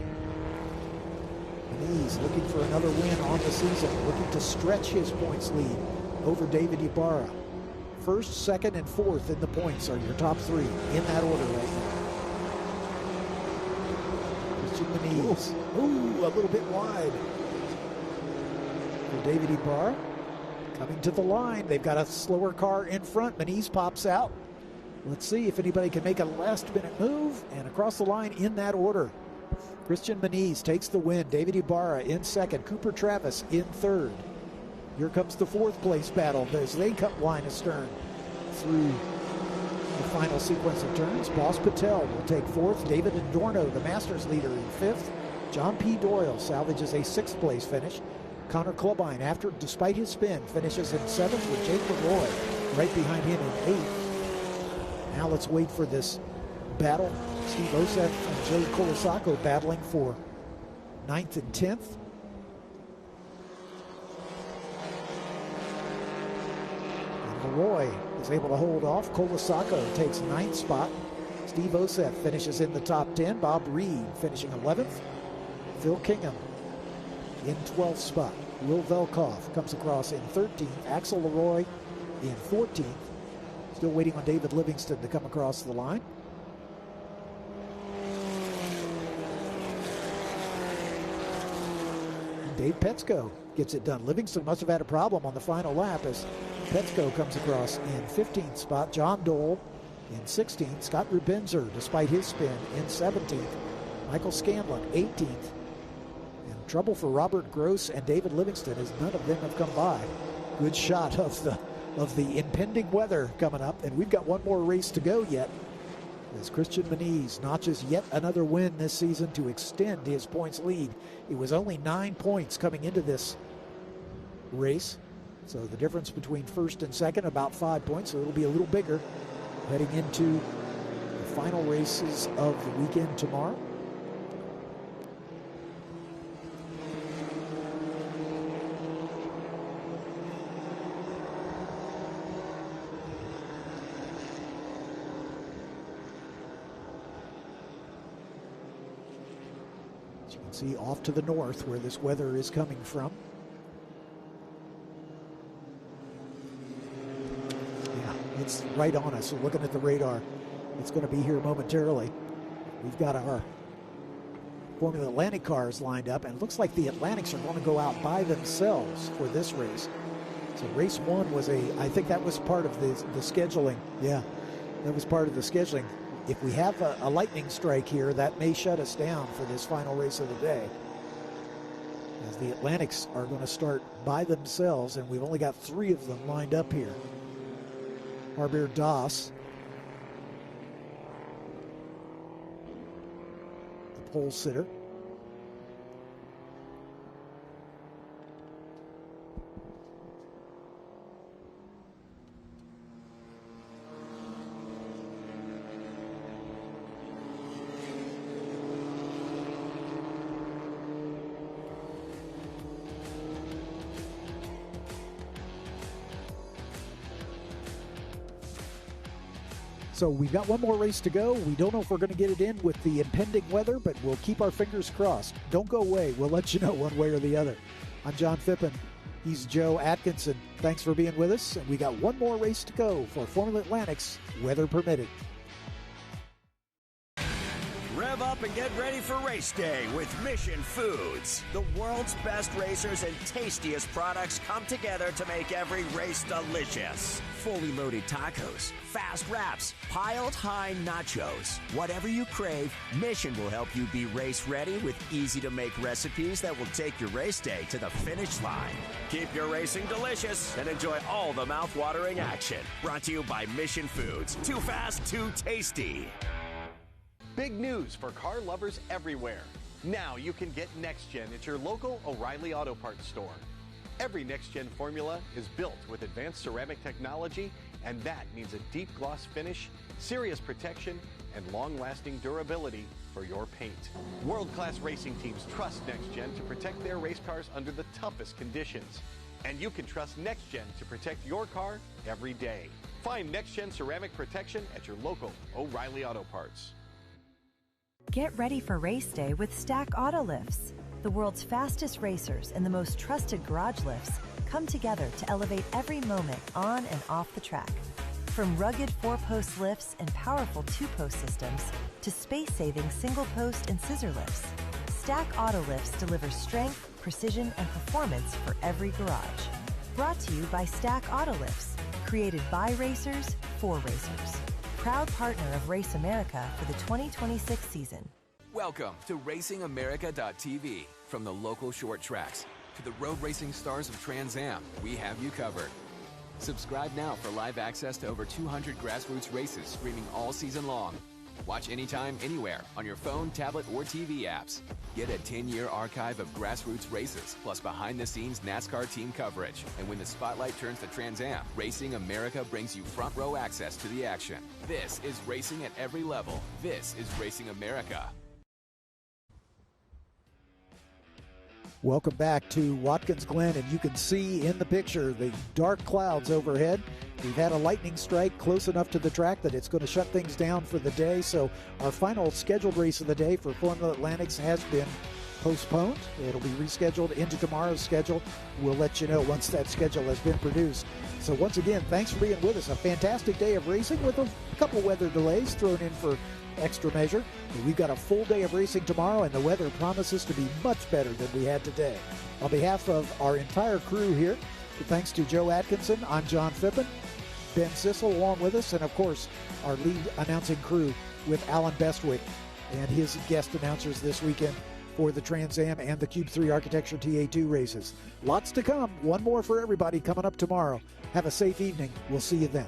He's looking for another win on the season, looking to stretch his points lead over David Ibarra. First, second, and fourth in the points are your top three in that order right now. Christian Moniz. Ooh, a little bit wide for David Ibarra. Coming to the line. They've got a slower car in front. Moniz pops out. Let's see if anybody can make a last-minute move. And across the line in that order, Christian Moniz takes the win. David Ibarra in second. Cooper Travis in third. Here comes the fourth place battle as they cut line astern through the final sequence of turns. Boss Patel will take fourth. David Adorno, the Masters leader, in fifth. John P. Doyle salvages a sixth place finish. Connor Clubine, despite his spin, finishes in seventh with Jake LeRoy right behind him in eighth. Now let's wait for this battle. Steve Oseth and Joe Colasacco battling for ninth and 10th. Leroy is able to hold off. Colasacco takes ninth spot. Steve Oseth finishes in the top 10. Bob Reed finishing 11th. Phil Kingham in 12th spot. Will Velkoff comes across in 13th. Axel Leroy in 14th. Still waiting on David Livingston to come across the line. And Dave Petsko gets it done. Livingston must have had a problem on the final lap as Petsko comes across in 15th spot. John Dole in 16th. Scott Rubenzer, despite his spin, in 17th. Michael Scanlon, 18th. And trouble for Robert Gross and David Livingston as none of them have come by. Good shot of the impending weather coming up. And we've got one more race to go yet as Christian Moniz notches yet another win this season to extend his points lead. It was only 9 points coming into this race. So the difference between first and second, about 5 points, so it'll be a little bigger heading into the final races of the weekend tomorrow. As you can see off to the north where this weather is coming from. It's right on us. So looking at the radar, it's going to be here momentarily. We've got our Formula Atlantic cars lined up, and it looks like the Atlantics are going to go out by themselves for this race. So race one was I think that was part of the scheduling. Yeah, that was part of the scheduling. If we have a lightning strike here, that may shut us down for this final race of the day, as the Atlantics are going to start by themselves, and we've only got 3 of them lined up here. Harbert Das, the pole sitter. So we've got one more race to go. We don't know if we're going to get it in with the impending weather, but we'll keep our fingers crossed. Don't go away. We'll let you know one way or the other. I'm John Phippen. He's Joe Atkinson. Thanks for being with us. And we got one more race to go for Formula Atlantic's, weather permitted. Rev up and get ready for race day with Mission Foods. The world's best racers and tastiest products come together to make every race delicious. Fully loaded tacos, fast wraps, piled high nachos. Whatever you crave, Mission will help you be race ready with easy to make recipes that will take your race day to the finish line. Keep your racing delicious and enjoy all the mouth-watering action. Brought to you by Mission Foods. Too fast, too tasty. Big news for car lovers everywhere. Now you can get Next Gen at your local O'Reilly Auto Parts store. Every Next Gen formula is built with advanced ceramic technology, and that means a deep gloss finish, serious protection, and long-lasting durability for your paint. World-class racing teams trust Next Gen to protect their race cars under the toughest conditions. And you can trust Next Gen to protect your car every day. Find Next Gen ceramic protection at your local O'Reilly Auto Parts. Get ready for race day with Stack Auto Lifts. The world's fastest racers and the most trusted garage lifts come together to elevate every moment on and off the track. From rugged 4-post lifts and powerful 2-post systems to space-saving single-post and scissor lifts, Stack Auto Lifts delivers strength, precision, and performance for every garage. Brought to you by Stack Auto Lifts, created by racers for racers. Proud partner of Race America for the 2026 season. Welcome to RacingAmerica.tv. From the local short tracks to the road racing stars of Trans Am, we have you covered. Subscribe now for live access to over 200 grassroots races streaming all season long. Watch anytime, anywhere, on your phone, tablet, or TV apps. Get a 10-year archive of grassroots races, plus behind-the-scenes NASCAR team coverage. And when the spotlight turns to Trans Am, Racing America brings you front-row access to the action. This is racing at every level. This is Racing America. Welcome back to Watkins Glen, and you can see in the picture the dark clouds overhead. We've had a lightning strike close enough to the track that it's going to shut things down for the day. So our final scheduled race of the day for Formula Atlantic has been postponed. It'll be rescheduled into tomorrow's schedule. We'll let you know once that schedule has been produced. So once again, thanks for being with us. A fantastic day of racing with a couple weather delays thrown in for extra measure. We've got a full day of racing tomorrow, and the weather promises to be much better than we had today. On behalf of our entire crew here, thanks to Joe Atkinson, I'm John Phippen, Ben Sissel along with us, and of course our lead announcing crew with Alan Bestwick and his guest announcers this weekend for the Trans Am and the Cube 3 Architecture TA2 races. Lots to come. One more for everybody coming up tomorrow. Have a safe evening. We'll see you then.